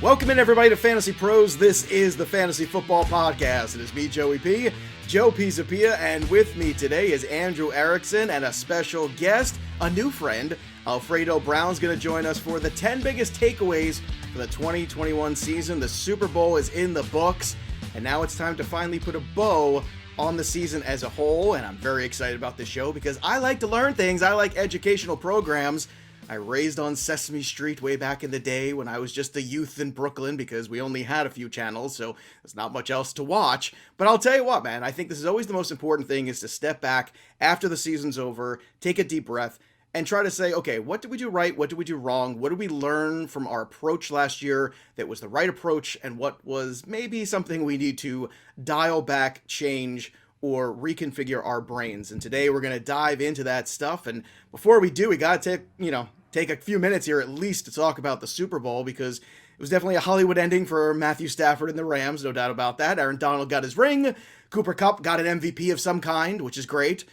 Welcome in, everybody, to Fantasy Pros. This is the Fantasy Football Podcast. It is me, Joey P, Joe Pizzapia, and with me today is Andrew Erickson and a special guest, a new friend. Alfredo Brown's going to join us for the 10 biggest takeaways for the 2021 season. The Super Bowl is in the books, and now it's time to finally put a bow on the season as a whole, and I'm very excited about this show because I like to learn things. I like educational programs. I raised on Sesame Street way back in the day when I was just a youth in Brooklyn because we only had a few channels, so there's not much else to watch. But I'll tell you what, man, I think this is always the most important thing, is to step back after the season's over, take a deep breath, and try to say, okay, what did we do right? What did we do wrong? What did we learn from our approach last year that was the right approach, and what was maybe something we need to dial back, change, or reconfigure our brains? And today we're going to dive into that stuff. And before we do, we got to take a few minutes here at least to talk about the Super Bowl, because it was definitely a Hollywood ending for Matthew Stafford and the Rams, no doubt about that. Aaron Donald got his ring. Cooper Kupp got an MVP of some kind, which is great.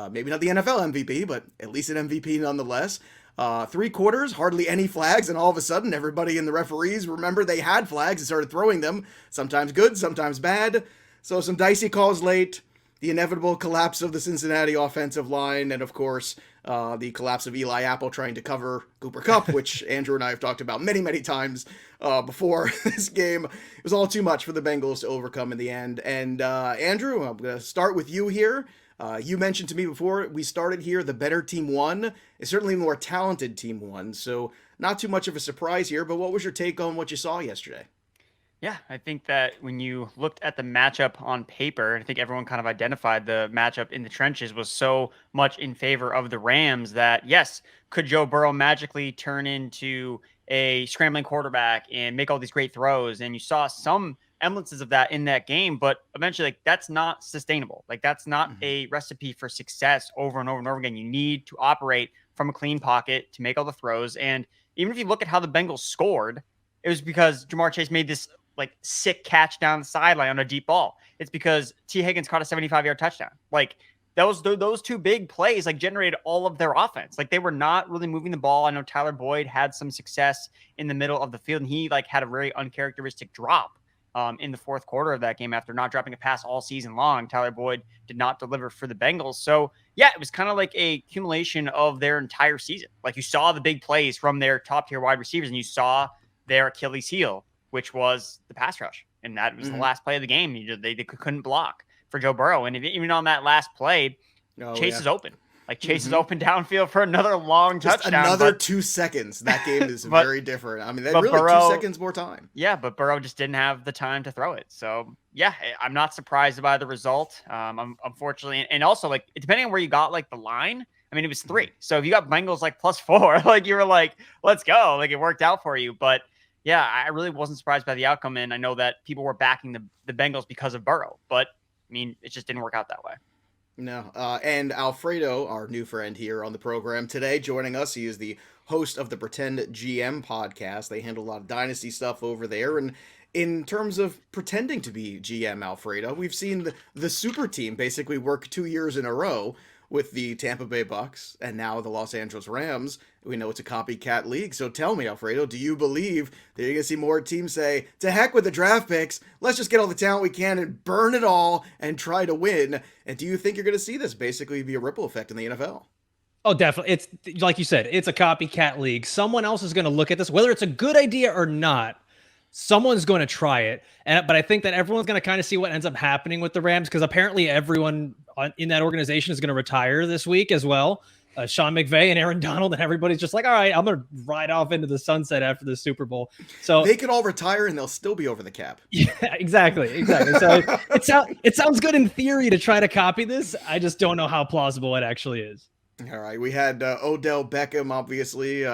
Maybe not the NFL MVP, but at least an MVP nonetheless. 3 quarters, hardly any flags, and all of a sudden everybody and the referees remember they had flags and started throwing them. Sometimes good, sometimes bad. So some dicey calls late. The inevitable collapse of the Cincinnati offensive line, and of course, the collapse of Eli Apple trying to cover Cooper Kupp, which Andrew and I have talked about many, many times before this game. It was all too much for the Bengals to overcome in the end. And Andrew, I'm going to start with you here. You mentioned to me before we started here, the better team won. It's certainly the more talented team won, so not too much of a surprise here, but what was your take on what you saw yesterday? Yeah, I think that when you looked at the matchup on paper, I think everyone kind of identified the matchup in the trenches was so much in favor of the Rams that, yes, could Joe Burrow magically turn into a scrambling quarterback and make all these great throws? And you saw some semblances of that in that game, but eventually, that's not sustainable. That's not a recipe for success over and over and over again. You need to operate from a clean pocket to make all the throws. And even if you look at how the Bengals scored, it was because Jamar Chase made this sick catch down the sideline on a deep ball. It's because T. Higgins caught a 75-yard touchdown. Those 2 big plays generated all of their offense. They were not really moving the ball. I know Tyler Boyd had some success in the middle of the field, and he had a very uncharacteristic drop in the fourth quarter of that game after not dropping a pass all season long. Tyler Boyd did not deliver for the Bengals. So yeah, it was kind of like a accumulation of their entire season. You saw the big plays from their top tier wide receivers, and you saw their Achilles heel, which was the pass rush. And that was the last play of the game. They couldn't block for Joe Burrow. And even on that last play, Chase is open. Chase is open downfield for another long touchdown. Another 2 seconds. That game is very different. I mean, really Burrow, 2 seconds more time. Yeah, but Burrow just didn't have the time to throw it. So, yeah, I'm not surprised by the result. Unfortunately. And also, depending on where you got, the line, I mean, it was 3. So if you got Bengals, +4, you were let's go. It worked out for you. But yeah, I really wasn't surprised by the outcome, and I know that people were backing the Bengals because of Burrow, but I mean, it just didn't work out that way. No, and Alfredo, our new friend here on the program today, joining us. He is the host of the Pretend GM podcast. They handle a lot of dynasty stuff over there, and in terms of pretending to be GM, Alfredo, we've seen the super team basically work 2 years in a row with the Tampa Bay Bucks and now the Los Angeles Rams. We know it's a copycat league. So tell me, Alfredo, do you believe that you're going to see more teams say, to heck with the draft picks, let's just get all the talent we can and burn it all and try to win? And do you think you're going to see this basically be a ripple effect in the NFL? Oh, definitely. It's like you said, it's a copycat league. Someone else is going to look at this, whether it's a good idea or not. Someone's going to try it. But I think that everyone's going to kind of see what ends up happening with the Rams, because apparently everyone in that organization is going to retire this week as well. Sean McVay and Aaron Donald, and everybody's just all right, I'm going to ride off into the sunset after the Super Bowl. So they could all retire and they'll still be over the cap. Yeah, exactly. So it sounds good in theory to try to copy this. I just don't know how plausible it actually is. All right. We had Odell Beckham, obviously,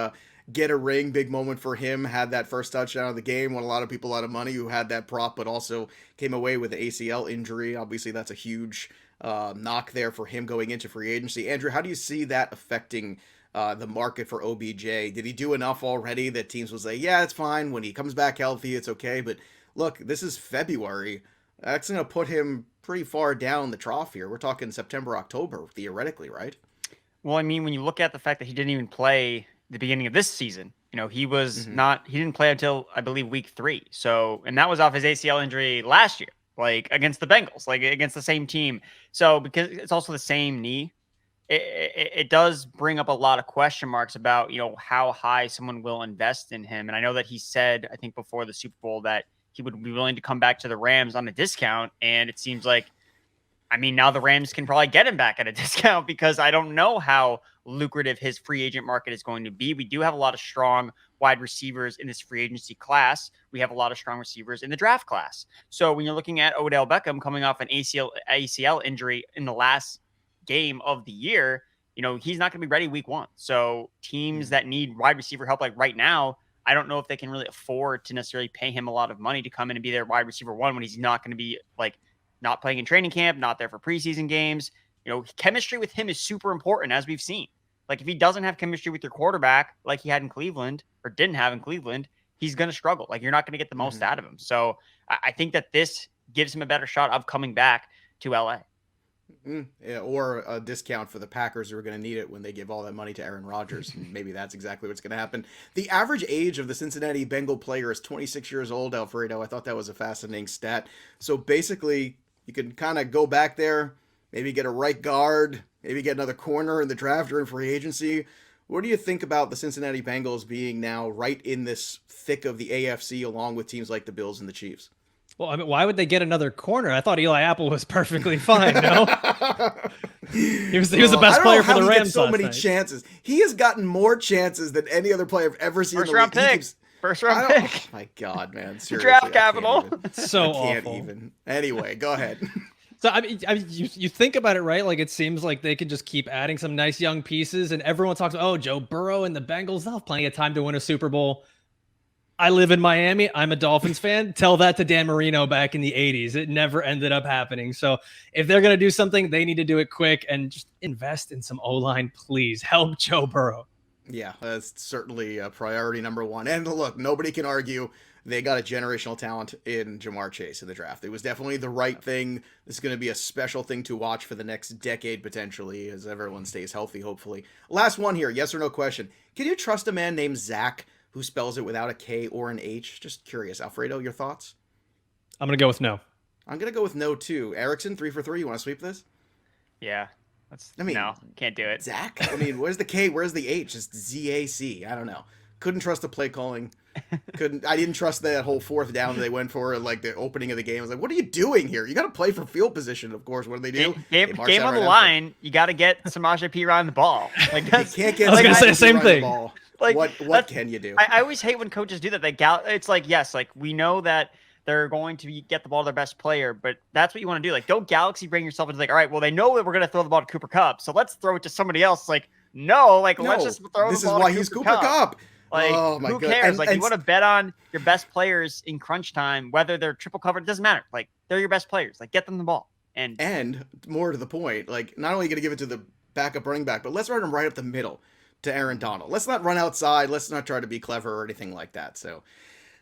get a ring, big moment for him, had that first touchdown of the game, won a lot of people a lot of money who had that prop, but also came away with an ACL injury. Obviously, that's a huge knock there for him going into free agency. Andrew, how do you see that affecting the market for OBJ? Did he do enough already that teams will say, yeah, it's fine. When he comes back healthy, it's okay. But look, this is February. That's going to put him pretty far down the trough here. We're talking September, October, theoretically, right? Well, I mean, when you look at the fact that he didn't even play the beginning of this season, He was not, he didn't play until I believe week 3. So, and that was off his ACL injury last year, like against the Bengals, like against the same team. So, because it's also the same knee, it does bring up a lot of question marks about, how high someone will invest in him. And I know that he said, I think before the Super Bowl, that he would be willing to come back to the Rams on a discount. And it seems like, now the Rams can probably get him back at a discount because I don't know how lucrative his free agent market is going to be. We do have a lot of strong wide receivers in this free agency class. We have a lot of strong receivers in the draft class. So when you're looking at Odell Beckham coming off an ACL injury in the last game of the year, he's not going to be ready week 1. So teams that need wide receiver help, like right now, I don't know if they can really afford to necessarily pay him a lot of money to come in and be their wide receiver 1 when he's not going to be like not playing in training camp, not there for preseason games. Chemistry with him is super important, as we've seen. Like if he doesn't have chemistry with your quarterback like he had in Cleveland or didn't have in Cleveland, he's going to struggle. Like you're not going to get the most out of him. So I think that this gives him a better shot of coming back to LA. Yeah, or a discount for the Packers who are going to need it when they give all that money to Aaron Rodgers. Maybe that's exactly what's going to happen. The average age of the Cincinnati Bengal player is 26 years old, Alfredo. I thought that was a fascinating stat. So basically, you can kind of go back there, maybe get a right guard, maybe get another corner in the draft or in free agency. What do you think about the Cincinnati Bengals being now right in this thick of the AFC along with teams like the Bills and the Chiefs? Well, why would they get another corner? I thought Eli Apple was perfectly fine. No, he was the best player for the Rams. So many chances. He has gotten more chances than any other player I've ever seen. First round pick. First round pick. Oh my God, man! Seriously, draft capital. It's so I can't awful. even. Anyway, go ahead. So you think about it, right? Like it seems like they could just keep adding some nice young pieces, and everyone talks about, Joe Burrow and the Bengals. They'll have plenty of time to win a Super Bowl. I live in Miami. I'm a Dolphins fan. Tell that to Dan Marino back in the 80s. It never ended up happening. So if they're going to do something, they need to do it quick and just invest in some O-line, please. Help Joe Burrow. Yeah, that's certainly a priority number 1. And look, nobody can argue they got a generational talent in Jamar Chase in the draft. It was definitely the right thing. This is going to be a special thing to watch for the next decade, potentially, as everyone stays healthy, hopefully. Last one here, yes or no question. Can you trust a man named Zach who spells it without a K or an H? Just curious. Alfredo, your thoughts? I'm going to go with no. I'm going to go with no, too. Erickson, 3 for 3. You want to sweep this? Yeah. No, can't do it. Zach? Where's the K? Where's the H? It's Z-A-C. I don't know. Couldn't trust the play calling. I didn't trust that whole fourth down that they went for, like the opening of the game. I was like, what are you doing here? You got to play for field position, of course. What do they do? Game on the line. You got to get Samaje Perine the ball. Like you can't get. I was going to say the same thing. Like what can you do? I always hate when coaches do that. It's like, yes, like we know that they're going to get the ball to their best player, but that's what you want to do. Like, don't galaxy bring yourself into like, all right, well, they know that we're going to throw the ball to Cooper Kupp, so let's throw it to somebody else. Like, no, let's just throw the ball. This is why he's Cooper Kupp. Like, who cares? You want to bet on your best players in crunch time, whether they're triple covered, it doesn't matter. Like, they're your best players. Like, get them the ball. And more to the point, like, not only going to give it to the backup running back, but let's run him right up the middle to Aaron Donald. Let's not run outside. Let's not try to be clever or anything like that. So,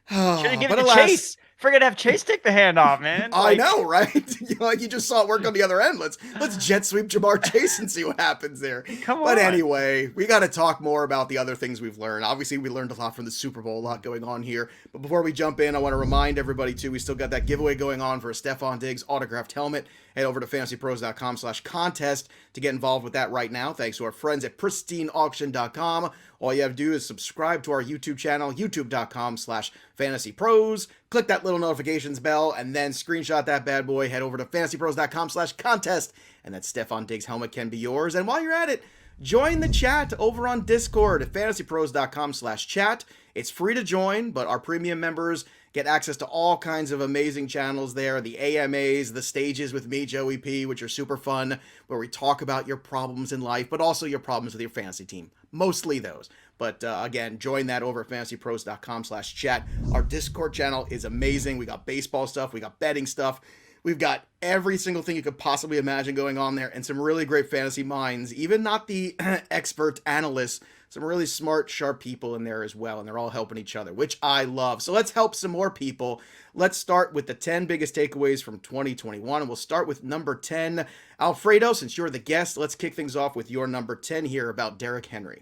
should have given it to Chase. Forget to have Chase take the handoff, man. I know, right? Like you just saw it work on the other end. Let's jet sweep Jamar Chase and see what happens there. Come on. But anyway, we got to talk more about the other things we've learned. Obviously, we learned a lot from the Super Bowl, a lot going on here. But before we jump in, I want to remind everybody too, we still got that giveaway going on for a Stephon Diggs autographed helmet. Head over to FantasyPros.com/contest to get involved with that right now. Thanks to our friends at PristineAuction.com. All you have to do is subscribe to our YouTube channel, YouTube.com/FantasyPros. Click that little notifications bell and then screenshot that bad boy. Head over to FantasyPros.com/contest and that Stephon Diggs helmet can be yours. And while you're at it, join the chat over on Discord at FantasyPros.com/chat. It's free to join, but our premium members get access to all kinds of amazing channels there. The AMAs, the stages with me, Joey P, which are super fun, where we talk about your problems in life, but also your problems with your fantasy team. Mostly those. But again, join that over at FantasyPros.com/chat. Our Discord channel is amazing. We got baseball stuff. We got betting stuff. We've got every single thing you could possibly imagine going on there, and some really great fantasy minds, even not the expert analysts, some really smart, sharp people in there as well, and they're all helping each other, which I love. So let's help some more people. Let's start with the 10 biggest takeaways from 2021, and we'll start with number 10. Alfredo, since you're the guest, let's kick things off with your number 10 here about Derrick Henry.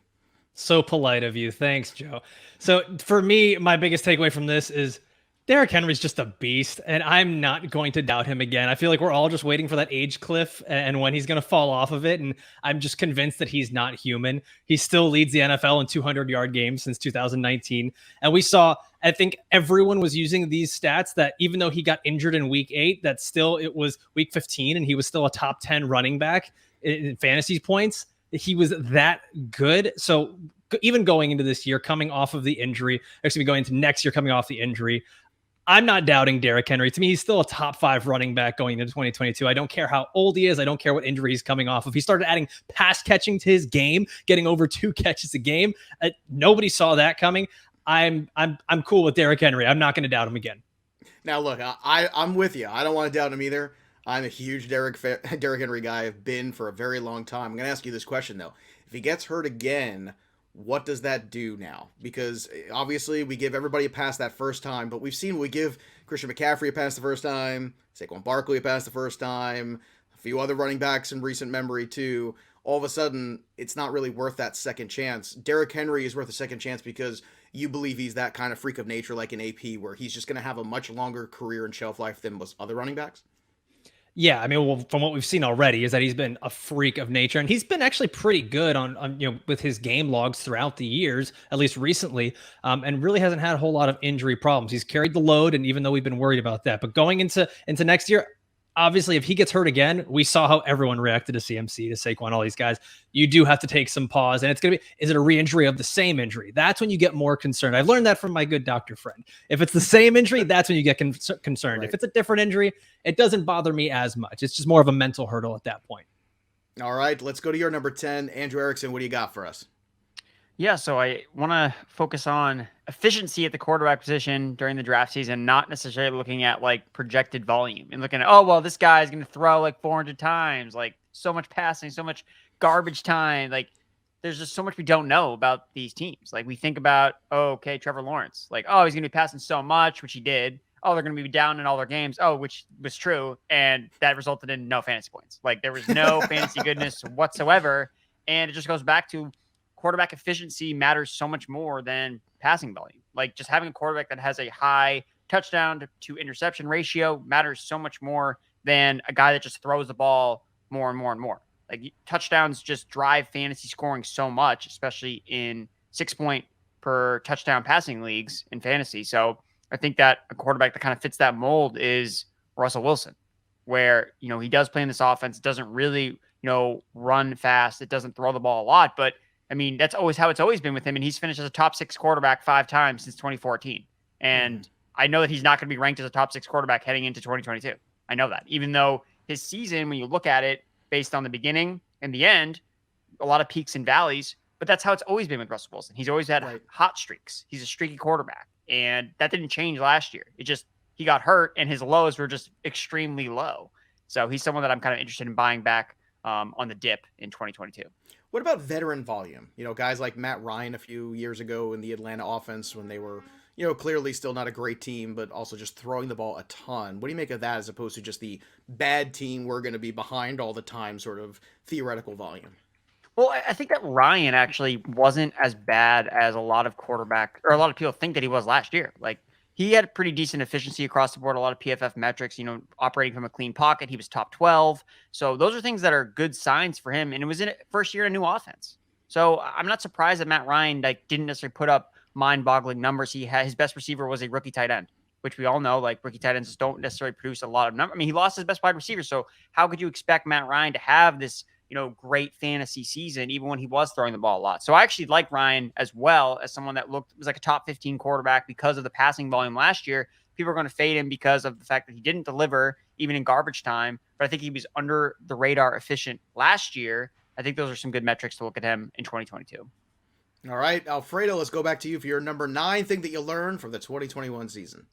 So polite of you. Thanks, Joe. So for me, my biggest takeaway from this is Derrick Henry's just a beast, and I'm not going to doubt him again. I feel like we're all just waiting for that age cliff and when he's going to fall off of it. And I'm just convinced that he's not human. He still leads the NFL in 200-yard games since 2019. And we saw, I think everyone was using these stats that even though he got injured in week 8, that still it was week 15 and he was still a top 10 running back in fantasy points. He was that good. So even going into this year, coming off of the injury, actually going into next year, coming off the injury, I'm not doubting Derrick Henry. To me, he's still a top 5 running back going into 2022. I don't care how old he is. I don't care what injury he's coming off of. He started adding pass catching to his game, getting over 2 catches a game. Nobody saw that coming. I'm cool with Derrick Henry. I'm not going to doubt him again. Now, look, I'm with you. I don't want to doubt him either. I'm a huge Derrick Henry guy. I've been for a very long time. I'm going to ask you this question, though. If he gets hurt again, what does that do now? Because obviously we give everybody a pass that first time, but we've seen we give Christian McCaffrey a pass the first time, Saquon Barkley a pass the first time, a few other running backs in recent memory too. All of a sudden, it's not really worth that second chance. Derrick Henry is worth a second chance because you believe he's that kind of freak of nature like an AP where he's just going to have a much longer career and shelf life than most other running backs? Yeah, I mean, well, from what we've seen already is that he's been a freak of nature, and he's been actually pretty good on with his game logs throughout the years, at least recently, and really hasn't had a whole lot of injury problems. He's carried the load, and even though we've been worried about that, but going into next year, obviously, if he gets hurt again, we saw how everyone reacted to CMC, to Saquon, all these guys. You do have to take some pause, and it's going to be, is it a re-injury of the same injury? That's when you get more concerned. I've learned that from my good doctor friend. If it's the same injury, that's when you get concerned. Right. If it's a different injury, it doesn't bother me as much. It's just more of a mental hurdle at that point. All right, let's go to your number 10. Andrew Erickson, what do you got for us? Yeah, so I want to focus on efficiency at the quarterback position during the draft season, not necessarily looking at like projected volume and looking at, oh, well, this guy is going to throw like 400 times, like so much passing, so much garbage time. Like there's just so much we don't know about these teams. Like we think about, oh, okay, Trevor Lawrence, like, oh, he's going to be passing so much, which he did. Oh, they're going to be down in all their games. Oh, which was true. And that resulted in no fantasy points. Like there was no fantasy goodness whatsoever. And it just goes back to quarterback efficiency matters so much more than passing volume. Like just having a quarterback that has a high touchdown to interception ratio matters so much more than a guy that just throws the ball more and more and more. Like touchdowns just drive fantasy scoring so much, especially in 6-point per touchdown passing leagues in fantasy. So I think that a quarterback that kind of fits that mold is Russell Wilson, where, he does play in this offense, doesn't really, run fast. It doesn't throw the ball a lot, but I mean, that's always how it's always been with him. And he's finished as a top 6 quarterback 5 times since 2014. And I know that he's not going to be ranked as a top 6 quarterback heading into 2022. I know that, even though his season, when you look at it based on the beginning and the end, a lot of peaks and valleys, but that's how it's always been with Russell Wilson. He's always had hot streaks. He's a streaky quarterback. And that didn't change last year. It just, he got hurt and his lows were just extremely low. So he's someone that I'm kind of interested in buying back on the dip in 2022. What about veteran volume? Guys like Matt Ryan a few years ago in the Atlanta offense when they were, clearly still not a great team, but also just throwing the ball a ton. What do you make of that as opposed to just the bad team we're going to be behind all the time sort of theoretical volume? Well, I think that Ryan actually wasn't as bad as a lot of people think that he was last year. Like he had pretty decent efficiency across the board, a lot of PFF metrics, operating from a clean pocket. He was top 12. So those are things that are good signs for him. And it was in first year in a new offense. So I'm not surprised that Matt Ryan didn't necessarily put up mind-boggling numbers. His best receiver was a rookie tight end, which we all know, like rookie tight ends don't necessarily produce a lot of numbers. I mean, he lost his best wide receiver. So how could you expect Matt Ryan to have this, great fantasy season, even when he was throwing the ball a lot? So I actually like Ryan as well as someone that was like a top 15 quarterback because of the passing volume last year. People are going to fade him because of the fact that he didn't deliver even in garbage time, but I think he was under the radar efficient last year. I think those are some good metrics to look at him in 2022. All right, Alfredo, let's go back to you for your number 9 thing that you learned from the 2021 season.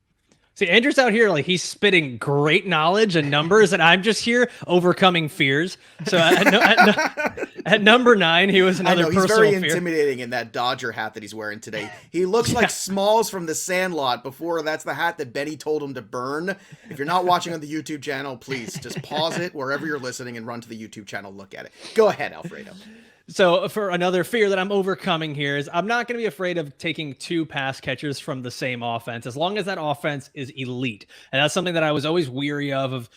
See, Andrew's out here like he's spitting great knowledge and numbers, and I'm just here overcoming fears. So at number 9, he was another personal fear. He's very intimidating in that Dodger hat that he's wearing today. He looks like Smalls from The Sandlot before that's the hat that Benny told him to burn. If you're not watching on the YouTube channel, please just pause it wherever you're listening and run to the YouTube channel, look at it. Go ahead, Alfredo. So for another fear that I'm overcoming here is I'm not going to be afraid of taking 2 pass catchers from the same offense as long as that offense is elite. And that's something that I was always weary of,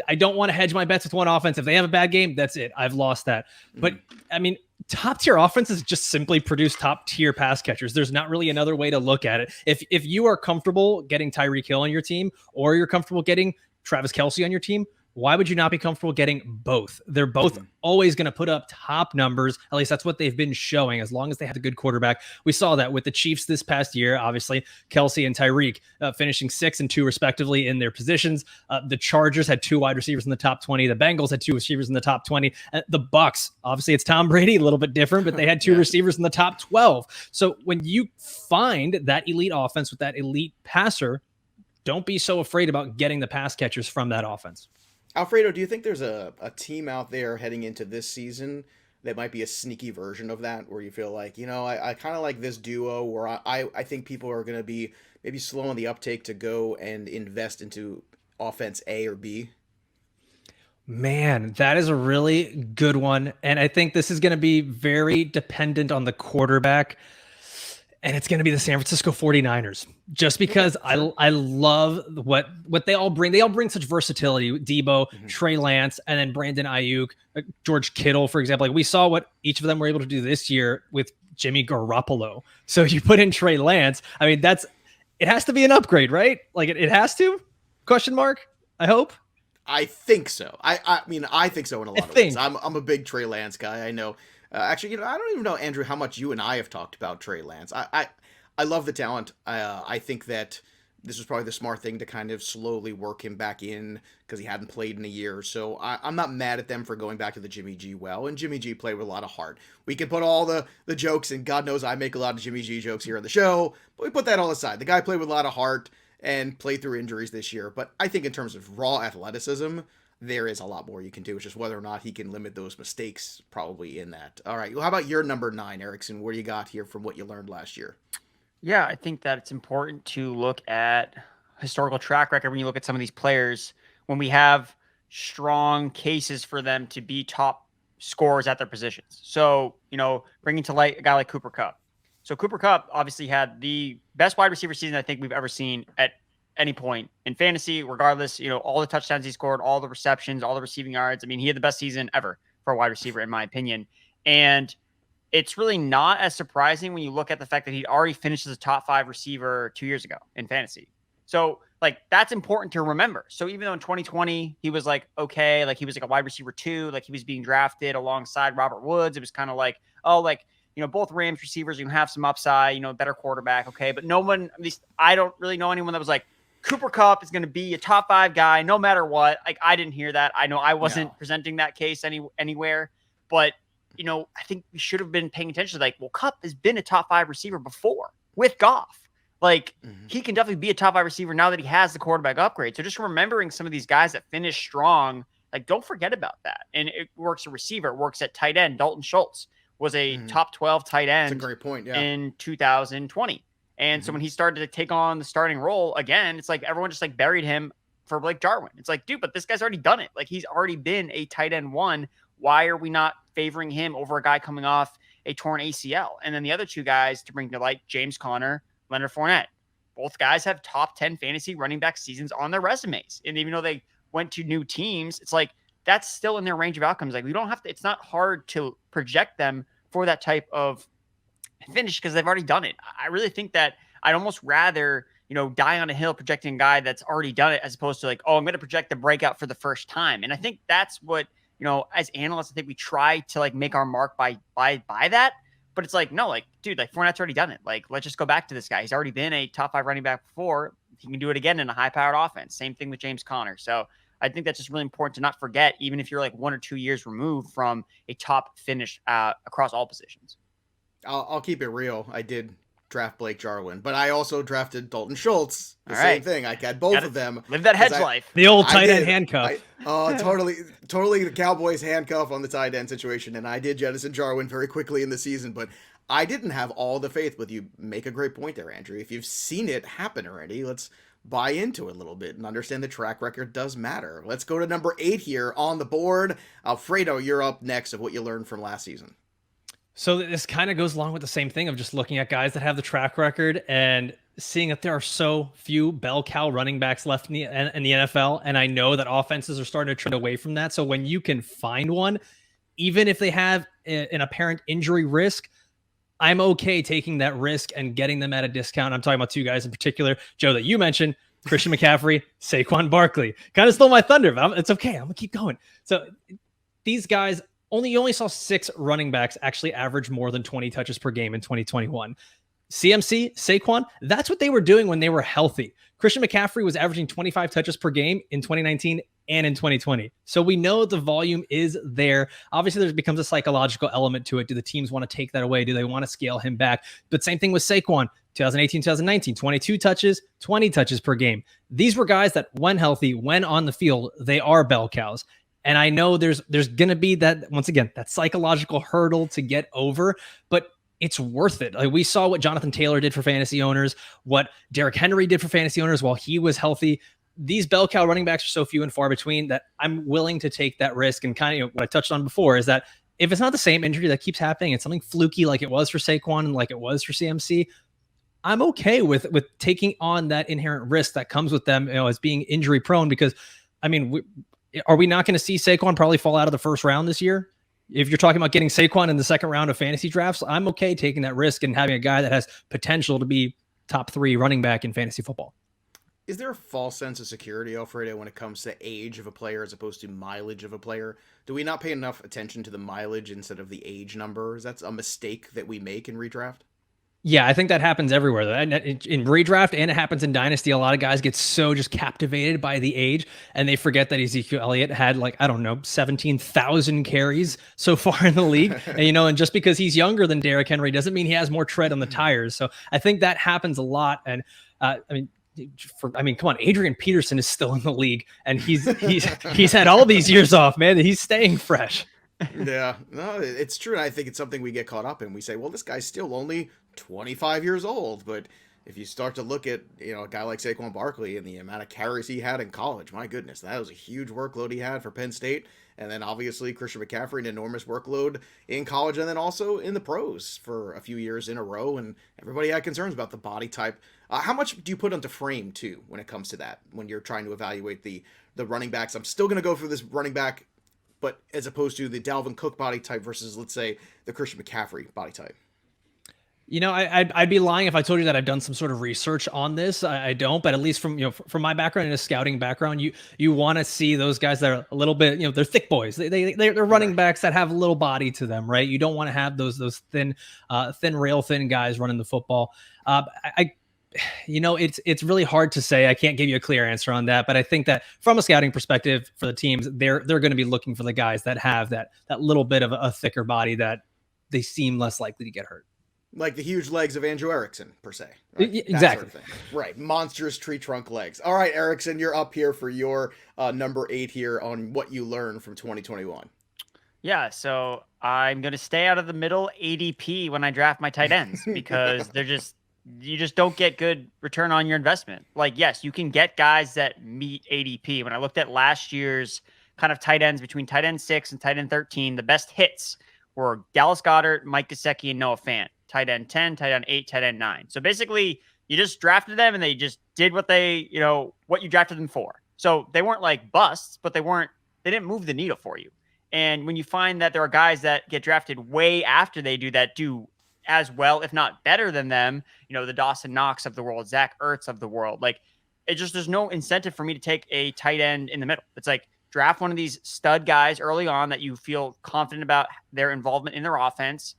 I don't want to hedge my bets with one offense. If they have a bad game, that's it. I've lost that. But I mean, top tier offenses just simply produce top tier pass catchers. There's not really another way to look at it. If you are comfortable getting Tyreek Hill on your team, or you're comfortable getting Travis Kelce on your team, why would you not be comfortable getting both? They're both always going to put up top numbers. At least that's what they've been showing, as long as they have a good quarterback. We saw that with the Chiefs this past year. Obviously, Kelce and Tyreek finishing 6 and 2 respectively in their positions. The Chargers had 2 wide receivers in the top 20. The Bengals had 2 receivers in the top 20. The Bucks, obviously it's Tom Brady, a little bit different, but they had 2 receivers in the top 12. So when you find that elite offense with that elite passer, don't be so afraid about getting the pass catchers from that offense. Alfredo, do you think there's a team out there heading into this season that might be a sneaky version of that, where you feel like, I kind of like this duo, where I think people are going to be maybe slow on the uptake to go and invest into offense A or B? Man, that is a really good one. And I think this is going to be very dependent on the quarterback. And it's going to be the San Francisco 49ers, just because I love what they all bring. They all bring such versatility. Debo, Trey Lance, and then Brandon Ayuk, George Kittle, for example. Like, we saw what each of them were able to do this year with Jimmy Garoppolo. So you put in Trey Lance. I mean, it has to be an upgrade, right? Like, it has to? Question mark? I hope. I think so. I mean, I think so in a lot of ways. I'm a big Trey Lance guy. I know. Actually, I don't even know, Andrew, how much you and I have talked about Trey Lance. I love the talent. I think that this was probably the smart thing to kind of slowly work him back in, because he hadn't played in a year. So I'm not mad at them for going back to the Jimmy G well. And Jimmy G played with a lot of heart. We can put all the jokes, and God knows I make a lot of Jimmy G jokes here on the show, but we put that all aside. The guy played with a lot of heart and played through injuries this year. But I think in terms of raw athleticism, there is a lot more you can do. It's just whether or not he can limit those mistakes probably in that. All right. Well, how about your number 9, Erickson? What do you got here from what you learned last year? Yeah, I think that it's important to look at historical track record when you look at some of these players, when we have strong cases for them to be top scorers at their positions. So, bringing to light a guy like Cooper Kupp. So Cooper Kupp obviously had the best wide receiver season I think we've ever seen at any point in fantasy, regardless, all the touchdowns he scored, all the receptions, all the receiving yards. I mean, he had the best season ever for a wide receiver, in my opinion. And it's really not as surprising when you look at the fact that he'd already finished as a top 5 receiver 2 years ago in fantasy. So, that's important to remember. So even though in 2020, he was okay, he was a wide receiver 2, he was being drafted alongside Robert Woods. It was kind of both Rams receivers, you can have some upside, better quarterback. Okay. But no one, at least I don't really know anyone that was Cooper Kupp is going to be a top 5 guy no matter what. I didn't hear that. I know I wasn't presenting that case anywhere, but I think we should have been paying attention to Kupp has been a top 5 receiver before with Goff. He can definitely be a top 5 receiver now that he has the quarterback upgrade. So just remembering some of these guys that finish strong, don't forget about that. And it works at receiver, it works at tight end. Dalton Schultz was a top 12 tight end. That's a great point. Yeah. In 2020. And so when he started to take on the starting role again, it's everyone just buried him for Blake Jarwin. It's dude, but this guy's already done it. He's already been a tight end 1. Why are we not favoring him over a guy coming off a torn ACL? And then the other 2 guys to bring to light, James Conner, Leonard Fournette. Both guys have top 10 fantasy running back seasons on their resumes. And even though they went to new teams, it's that's still in their range of outcomes. We don't have to, it's not hard to project them for that type of finish because they've already done it. I really think that I'd almost rather, die on a hill projecting a guy that's already done it as opposed to I'm going to project the breakout for the first time. And I think that's what, as analysts, I think we try to make our mark by that. But it's no, dude, Fournette's already done it. Let's just go back to this guy. He's already been a top 5 running back before. He can do it again in a high-powered offense. Same thing with James Conner. So I think that's just really important to not forget, even if you're 1 or 2 years removed from a top finish across all positions. I'll keep it real. I did draft Blake Jarwin, but I also drafted Dalton Schultz. Same thing. I had both of them. Live that hedge life. The old tight end handcuff. Totally the Cowboys handcuff on the tight end situation. And I did jettison Jarwin very quickly in the season, but I didn't have all the faith. But you make a great point there, Andrew. If you've seen it happen already, let's buy into it a little bit and understand the track record does matter. Let's go to number 8 here on the board. Alfredo, you're up next of what you learned from last season. So this kind of goes along with the same thing of just looking at guys that have the track record and seeing that there are so few bell cow running backs left in the NFL. And I know that offenses are starting to trend away from that. So when you can find one, even if they have an apparent injury risk, I'm okay taking that risk and getting them at a discount. I'm talking about two guys in particular, Joe, that you mentioned, Christian McCaffrey, Saquon Barkley. Kind of stole my thunder, but it's okay. I'm going to keep going. So these guys, you only saw 6 running backs actually average more than 20 touches per game in 2021. CMC, Saquon, that's what they were doing when they were healthy. Christian McCaffrey was averaging 25 touches per game in 2019 and in 2020. So we know the volume is there. Obviously, there becomes a psychological element to it. Do the teams want to take that away? Do they want to scale him back? But same thing with Saquon, 2018, 2019, 22 touches, 20 touches per game. These were guys that, when healthy, when on the field, they are bell cows. And I know there's going to be that, once again, that psychological hurdle to get over, but it's worth it. Like, we saw what Jonathan Taylor did for fantasy owners, what Derrick Henry did for fantasy owners while he was healthy. These bell cow running backs are so few and far between that I'm willing to take that risk. And kind of, what I touched on before is that if it's not the same injury that keeps happening, it's something fluky like it was for Saquon and like it was for CMC, I'm okay with taking on that inherent risk that comes with them, as being injury prone. Because, I mean, are we not going to see Saquon probably fall out of the first round this year? If you're talking about getting Saquon in the second round of fantasy drafts, I'm okay taking that risk and having a guy that has potential to be top 3 running back in fantasy football. Is there a false sense of security, Alfredo, when it comes to age of a player as opposed to mileage of a player? Do we not pay enough attention to the mileage instead of the age number? Is that a mistake that we make in redraft? Yeah, I think that happens everywhere. In redraft, and it happens in Dynasty. A lot of guys get so just captivated by the age, and they forget that Ezekiel Elliott had, 17,000 carries so far in the league. And just because he's younger than Derrick Henry doesn't mean he has more tread on the tires. So I think that happens a lot. And come on, Adrian Peterson is still in the league, and he's had all these years off, man. He's staying fresh. Yeah, no, it's true. And I think it's something we get caught up in. We say, well, this guy's still only 25 years old. But if you start to look at, a guy like Saquon Barkley and the amount of carries he had in college, my goodness, that was a huge workload he had for Penn State. And then obviously Christian McCaffrey, an enormous workload in college and then also in the pros for a few years in a row. And everybody had concerns about the body type. How much do you put onto frame, too, when it comes to that, when you're trying to evaluate the running backs? I'm still going to go through this running back, but as opposed to the Dalvin Cook body type versus, let's say, the Christian McCaffrey body type. I'd be lying if I told you that I've done some sort of research on this. I don't, but at least from my background and a scouting background, you want to see those guys that are a little bit, they're thick boys. They're running backs that have a little body to them, right? You don't want to have those thin rail thin guys running the football. It's really hard to say. I can't give you a clear answer on that, but I think that from a scouting perspective for the teams, they're going to be looking for the guys that have that little bit of a thicker body that they seem less likely to get hurt. Like the huge legs of Andrew Erickson, per se. Right? Exactly. Sort of right. Monstrous tree trunk legs. All right, Erickson, you're up here for your number 8 here on what you learned from 2021. Yeah, so I'm going to stay out of the middle ADP when I draft my tight ends because you just don't get good return on your investment. Like, yes, you can get guys that meet ADP. When I looked at last year's kind of tight ends between tight end 6 and tight end 13, the best hits were Dallas Goedert, Mike Gesicki, and Noah Fant. Tight end 10, tight end 8, tight end 9. So basically, you just drafted them and they just did what what you drafted them for. So they weren't like busts, but they didn't move the needle for you. And when you find that there are guys that get drafted way after they do that, do as well, if not better than them, the Dawson Knox of the world, Zach Ertz of the world, there's no incentive for me to take a tight end in the middle. It's like, draft one of these stud guys early on that you feel confident about their involvement in their offense,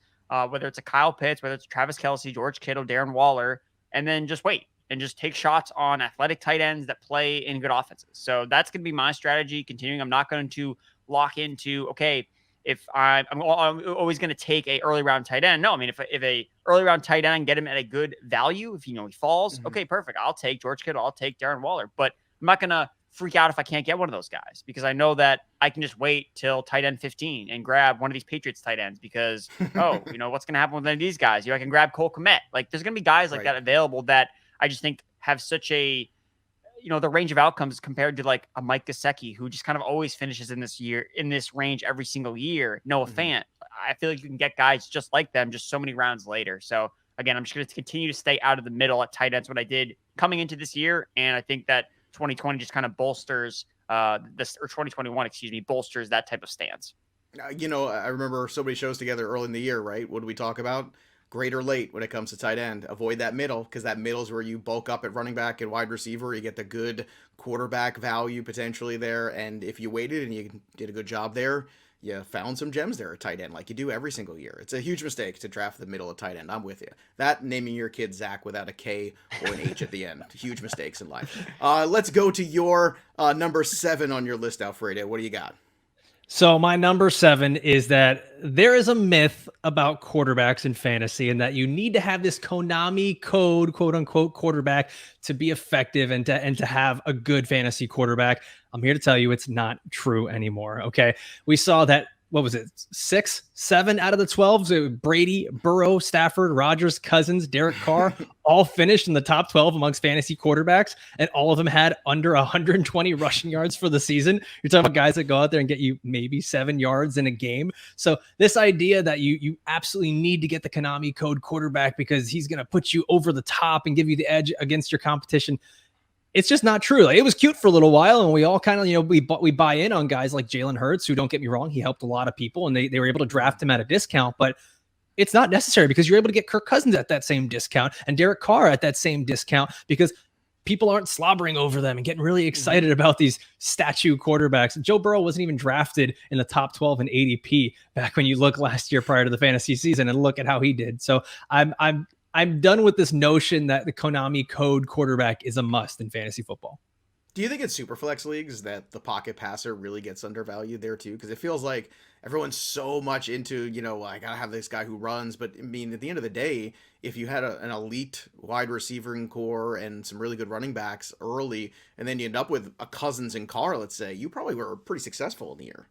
whether it's a Kyle Pitts, whether it's Travis Kelce, George Kittle, Darren Waller, and then just wait and just take shots on athletic tight ends that play in good offenses. So that's going to be my strategy continuing. I'm not going to lock into, okay, if I'm always going to take a early round tight end. No, I mean, if a early round tight end, I can get him at a good value. If, he falls, okay, perfect. I'll take George Kittle. I'll take Darren Waller, but I'm not going to freak out if I can't get one of those guys because I know that I can just wait till tight end 15 and grab one of these Patriots tight ends because, what's going to happen with any of these guys? I can grab Cole Kmet. Like, there's going to be guys like that available that I just think have such a, the range of outcomes compared to like a Mike Gesicki, who just kind of always finishes in this range every single year. Noah Fant. I feel like you can get guys just like them, just so many rounds later. So again, I'm just going to continue to stay out of the middle at tight ends, what I did coming into this year. And I think that 2020 just kind of bolsters this, or 2021, excuse me, bolsters that type of stance. I remember so many shows together early in the year, right? What do we talk about? Great or late when it comes to tight end. Avoid that middle, because that middle is where you bulk up at running back and wide receiver. You get the good quarterback value potentially there. And if you waited and you did a good job there, you found some gems there at tight end, like you do every single year. It's a huge mistake to draft the middle of tight end. I'm with you. That naming your kid Zach without a K or an H at the end. Huge mistakes in life. Let's go to your number 7 on your list, Alfredo. What do you got? So my number 7 is that there is a myth about quarterbacks in fantasy, and that you need to have this Konami code, quote unquote, quarterback to be effective and to have a good fantasy quarterback. I'm here to tell you it's not true anymore. Okay. We saw that, what was it? 6, 7 out of the 12. So Brady, Burrow, Stafford, Rodgers, Cousins, Derek Carr, all finished in the top 12 amongst fantasy quarterbacks. And all of them had under 120 rushing yards for the season. You're talking about guys that go out there and get you maybe 7 yards in a game. So this idea that you absolutely need to get the Konami code quarterback because he's going to put you over the top and give you the edge against your competition, it's just not true. Like, it was cute for a little while, and we all kind of, we buy in on guys like Jalen Hurts, who, don't get me wrong, he helped a lot of people, and they were able to draft him at a discount, but it's not necessary, because you're able to get Kirk Cousins at that same discount and Derek Carr at that same discount, because people aren't slobbering over them and getting really excited about these statue quarterbacks. Joe Burrow wasn't even drafted in the top 12 in ADP back when you look last year prior to the fantasy season, and look at how he did. So I'm done with this notion that the Konami code quarterback is a must in fantasy football. Do you think in Superflex leagues that the pocket passer really gets undervalued there too? Because it feels like everyone's so much into, I gotta have this guy who runs. But I mean, at the end of the day, if you had an elite wide receiving core and some really good running backs early, and then you end up with a Cousins and Carr, let's say, you probably were pretty successful in the year.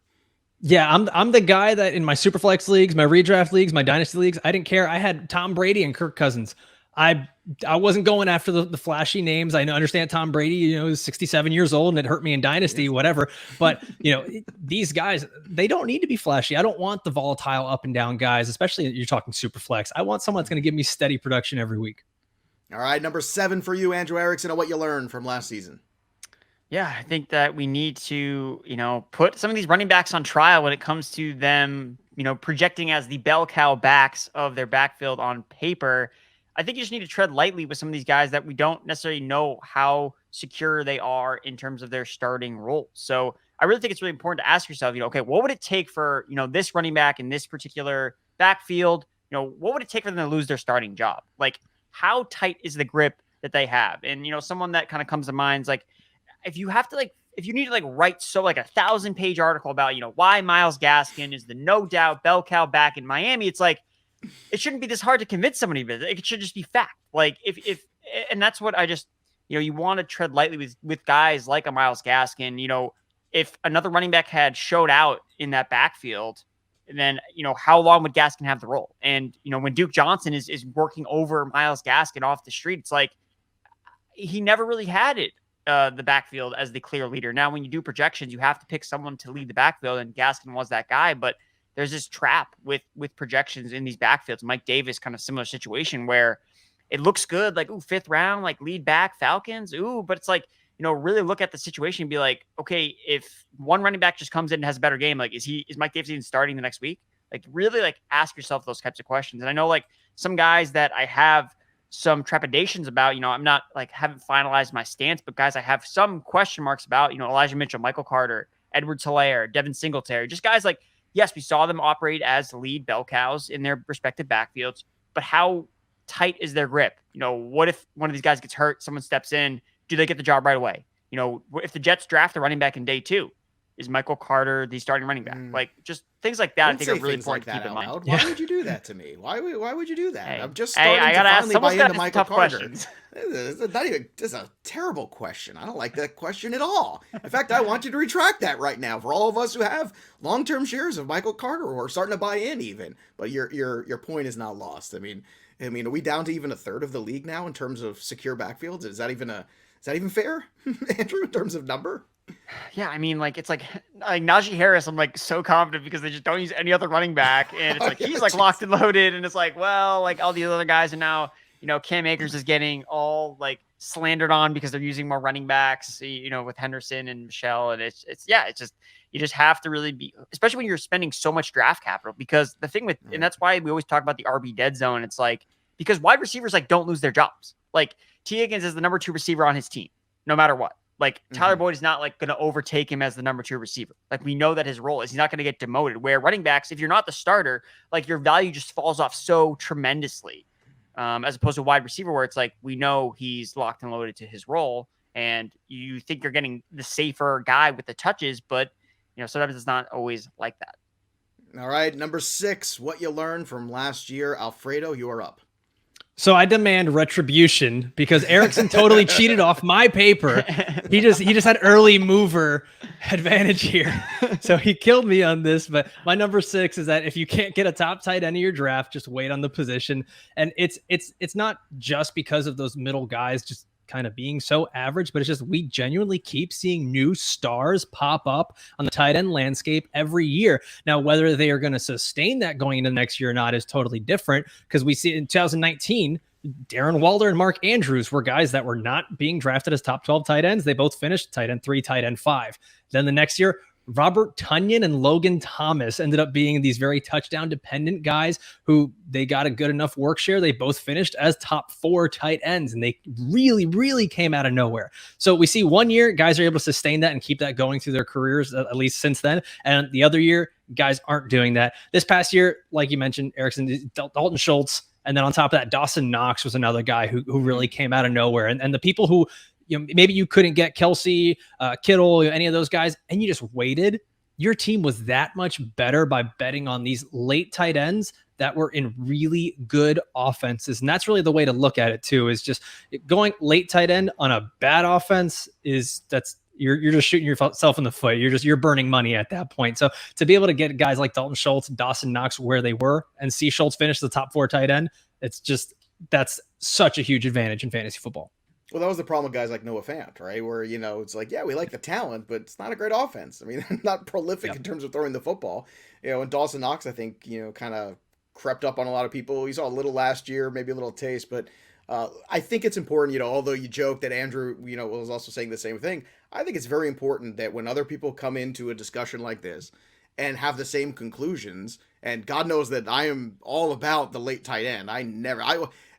Yeah, I'm the guy that in my Superflex leagues, my redraft leagues, my dynasty leagues, I didn't care. I had Tom Brady and Kirk Cousins. I wasn't going after the flashy names. I understand Tom Brady, is 67 years old and it hurt me in dynasty, whatever. But, these guys, they don't need to be flashy. I don't want the volatile up and down guys, especially you're talking Superflex. I want someone that's going to give me steady production every week. All right, number 7 for you, Andrew Erickson, on what you learned from last season. Yeah, I think that we need to, put some of these running backs on trial when it comes to them, projecting as the bell cow backs of their backfield on paper. I think you just need to tread lightly with some of these guys that we don't necessarily know how secure they are in terms of their starting role. So I really think it's really important to ask yourself, okay, what would it take for, this running back in this particular backfield? What would it take for them to lose their starting job? Like, how tight is the grip that they have? And, someone that kind of comes to mind is like, if you need to write like 1,000-page article about, why Myles Gaskin is the no doubt bell cow back in Miami, it's like, it shouldn't be this hard to convince somebody of it. It should just be fact. Like and that's what I just, you want to tread lightly with guys like a Myles Gaskin. If another running back had showed out in that backfield, then, how long would Gaskin have the role? And, when Duke Johnson is working over Myles Gaskin off the street, it's like, he never really had it. The backfield as the clear leader. Now, when you do projections, you have to pick someone to lead the backfield, and Gaskin was that guy. But there's this trap with projections in these backfields. Mike Davis, kind of similar situation where it looks good, like, 5th round, like lead back Falcons. But it's like, really look at the situation and be like, okay, if one running back just comes in and has a better game, like, is Mike Davis even starting the next week? Like, really, ask yourself those types of questions. And I know, some guys that I have some trepidations about, I'm not haven't finalized my stance, but guys, I have some question marks about, Elijah Mitchell, Michael Carter, Edward Hilaire, Devin Singletary, just guys yes, we saw them operate as lead bell cows in their respective backfields, but how tight is their grip? What if one of these guys gets hurt, someone steps in, do they get the job right away? If the Jets draft a running back in day 2, is Michael Carter the starting running back? Just things like that, I think are really important to keep in mind. Why would you do that to me? Why would you do that? Hey, I'm just starting to finally buy into Michael Carter. It's a terrible question. I don't like that question at all. In fact, I want you to retract that right now for all of us who have long-term shares of Michael Carter or are starting to buy in even. But your point is not lost. I mean, are we down to even a third of the league now in terms of secure backfields? Is that even Is that even fair, Andrew, in terms of number? Yeah, I mean, like it's like Najee Harris. I'm like so confident because they just don't use any other running back, and it's like Yeah, he's like locked and loaded, and it's like, well, like all the other guys are now, Cam Akers is getting all like slandered on because they're using more running backs, with Henderson and Michelle, and it's just you just have to really be, especially when you're spending so much draft capital, because the thing with, and that's why we always talk about the RB dead zone. It's like because wide receivers like don't lose their jobs. Like T Higgins is the number 2 receiver on his team, no matter what. Like Tyler Boyd is not like going to overtake him as the number 2 receiver. Like we know that his role is he's not going to get demoted. Where running backs, if you're not the starter, like your value just falls off so tremendously, as opposed to wide receiver where it's like we know he's locked and loaded to his role, and you think you're getting the safer guy with the touches, but sometimes it's not always like that. All right, number 6, what you learned from last year. Alfredo, you are up. So I demand retribution because Erickson totally cheated off my paper. He just had early mover advantage here. So he killed me on this. But my number 6 is that if you can't get a top tight end of your draft, just wait on the position. And it's not just because of those middle guys just kind of being so average, but it's just we genuinely keep seeing new stars pop up on the tight end landscape every year. Now, whether they are going to sustain that going into next year or not is totally different, because we see in 2019, Darren Waller and Mark Andrews were guys that were not being drafted as top 12 tight ends. They both finished tight end 3, tight end 5. Then the next year, Robert Tonyan and Logan Thomas ended up being these very touchdown dependent guys who they got a good enough work share. They both finished as top 4 tight ends, and they really, really came out of nowhere. So we see one year guys are able to sustain that and keep that going through their careers, at least since then. And the other year, guys aren't doing that. This past year, like you mentioned, Erickson, Dalton Schultz, and then on top of that, Dawson Knox was another guy who really came out of nowhere. And the people who, maybe you couldn't get Kelsey, Kittle, any of those guys, and you just waited. Your team was that much better by betting on these late tight ends that were in really good offenses. And that's really the way to look at it too, is just going late tight end on a bad offense you're just shooting yourself in the foot. You're burning money at that point. So to be able to get guys like Dalton Schultz, Dawson Knox where they were, and see Schultz finish the top 4 tight end, that's such a huge advantage in fantasy football. Well, that was the problem with guys like Noah Fant, right? Where, it's like, yeah, we like the talent, but it's not a great offense. I mean, not prolific in terms of throwing the football. And Dawson Knox, I think, kind of crept up on a lot of people. We saw a little last year, maybe a little taste, but I think it's important, although you joke that Andrew, was also saying the same thing. I think it's very important that when other people come into a discussion like this and have the same conclusions, and God knows that I am all about the late tight end.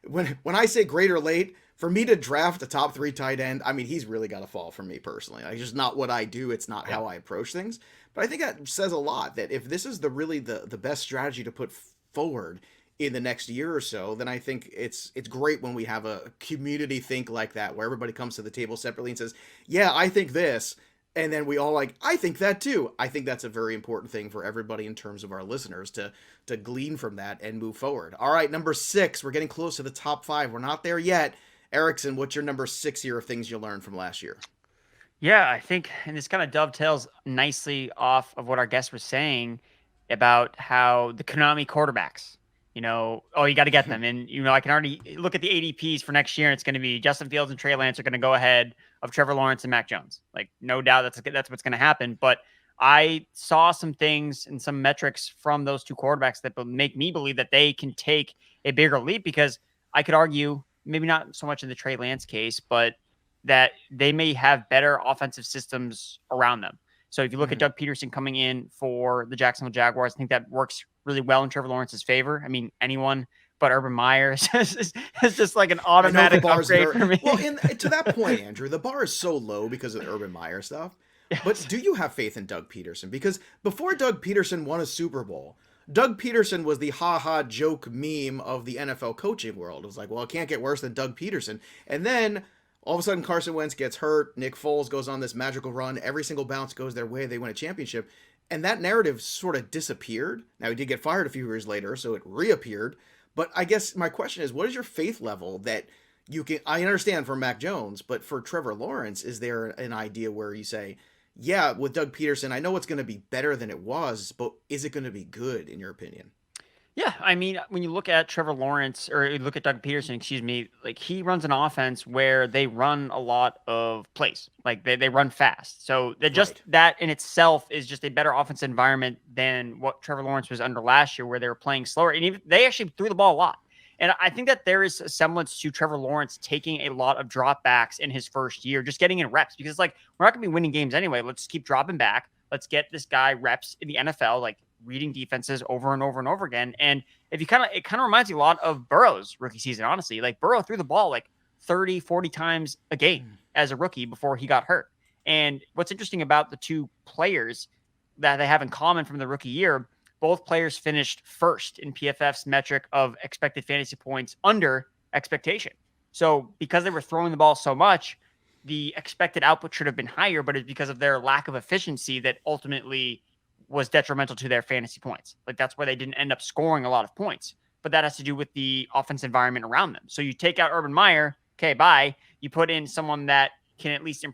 When I say great or late, for me to draft a top 3 tight end, I mean, he's really got to fall for me personally. It's just not what I do. It's not how I approach things. But I think that says a lot, that if this is the best strategy to put forward in the next year or so, then I think it's great when we have a community think like that, where everybody comes to the table separately and says, yeah, I think this. And then we all like, I think that too. I think that's a very important thing for everybody in terms of our listeners to glean from that and move forward. All right, number 6, we're getting close to the top 5. We're not there yet. Erickson, what's your number 6 here of things you learned from last year? Yeah, I think, and this kind of dovetails nicely off of what our guest was saying about how the Konami quarterbacks, you got to get them. And, I can already look at the ADPs for next year, and it's going to be Justin Fields and Trey Lance are going to go ahead of Trevor Lawrence and Mac Jones. Like, no doubt that's what's going to happen. But I saw some things and some metrics from those 2 quarterbacks that make me believe that they can take a bigger leap, because I could argue, maybe not so much in the Trey Lance case, but that they may have better offensive systems around them. So if you look at Doug Peterson coming in for the Jacksonville Jaguars, I think that works really well in Trevor Lawrence's favor. I mean, anyone but Urban Meyer is just like an automatic upgrade for me. Well, to that point, Andrew, the bar is so low because of the Urban Meyer stuff. Yes. But do you have faith in Doug Peterson? Because before Doug Peterson won a Super Bowl, Doug Peterson was the ha-ha joke meme of the NFL coaching world. It was like, well, it can't get worse than Doug Peterson. And then all of a sudden, Carson Wentz gets hurt. Nick Foles goes on this magical run. Every single bounce goes their way. They win a championship. And that narrative sort of disappeared. Now, he did get fired a few years later, so it reappeared. But I guess my question is, what is your faith level that you can... I understand for Mac Jones, but for Trevor Lawrence, is there an idea where you say, yeah, with Doug Peterson, I know it's going to be better than it was, but is it going to be good, in your opinion? Yeah, I mean, when you look at Trevor Lawrence or you look at Doug Peterson, excuse me, like he runs an offense where they run a lot of plays. Like they run fast. So Right. that in itself is just a better offense environment than what Trevor Lawrence was under last year, where they were playing slower. And even they actually threw the ball a lot. And I think that there is a semblance to Trevor Lawrence taking a lot of dropbacks in his first year, just getting in reps, because it's like, we're not going to be winning games anyway. Let's keep dropping back. Let's get this guy reps in the NFL, like reading defenses over and over and over again. And if you it kind of reminds me a lot of Burrow's rookie season, honestly. Like Burrow threw the ball like 30, 40 times a game as a rookie before he got hurt. And what's interesting about the two players that they have in common from the rookie year, both players finished first in PFF's metric of expected fantasy points under expectation. So because they were throwing the ball so much, the expected output should have been higher, but it's because of their lack of efficiency that ultimately was detrimental to their fantasy points. Like that's why they didn't end up scoring a lot of points. But that has to do with the offense environment around them. So you take out Urban Meyer, okay, bye. You put in someone that can at least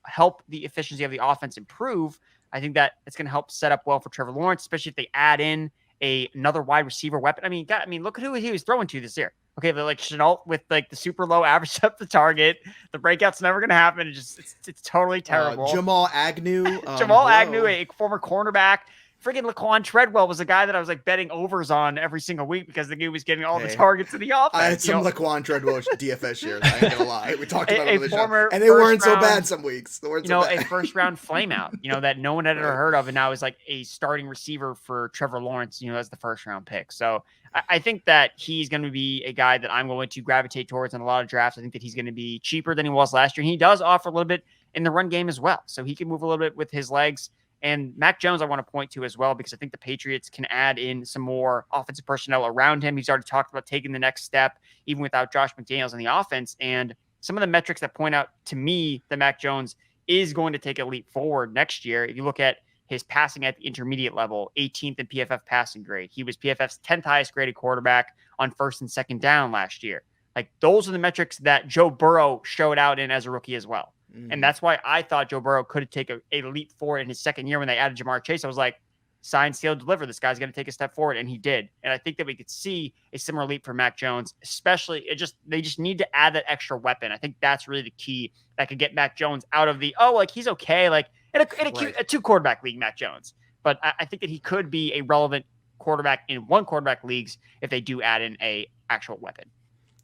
help the efficiency of the offense improve. I think that it's going to help set up well for Trevor Lawrence, especially if they add in another wide receiver weapon. I mean, look at who he was throwing to this year. Okay, but like Chenault with like the super low average up the target, the breakout's never going to happen. It's totally terrible. Jamal Agnew, Agnew, a former cornerback. Freaking Laquan Treadwell was a guy that I was like betting overs on every single week because the guy was getting all the targets in the offense. I had some Laquan Treadwell DFS shares. I ain't gonna lie. We talked about it on the show, and they weren't so bad some weeks. A first round flame out, that no one had ever heard of, and now is like a starting receiver for Trevor Lawrence, as the first round pick. So I think that he's going to be a guy that I'm going to gravitate towards in a lot of drafts. I think that he's going to be cheaper than he was last year. And he does offer a little bit in the run game as well, so he can move a little bit with his legs. And Mac Jones, I want to point to as well, because I think the Patriots can add in some more offensive personnel around him. He's already talked about taking the next step, even without Josh McDaniels in the offense. And some of the metrics that point out to me that Mac Jones is going to take a leap forward next year. If you look at his passing at the intermediate level, 18th in PFF passing grade. He was PFF's 10th highest graded quarterback on first and second down last year. Like those are the metrics that Joe Burrow showed out in as a rookie as well. And that's why I thought Joe Burrow could take a leap forward in his second year when they added Jamar Chase. I was like, sign, seal, deliver. This guy's going to take a step forward, and he did. And I think that we could see a similar leap for Mac Jones, especially they just need to add that extra weapon. I think that's really the key that could get Mac Jones out of he's okay, like in a two quarterback league, Mac Jones. But I think that he could be a relevant quarterback in one quarterback leagues if they do add in a actual weapon.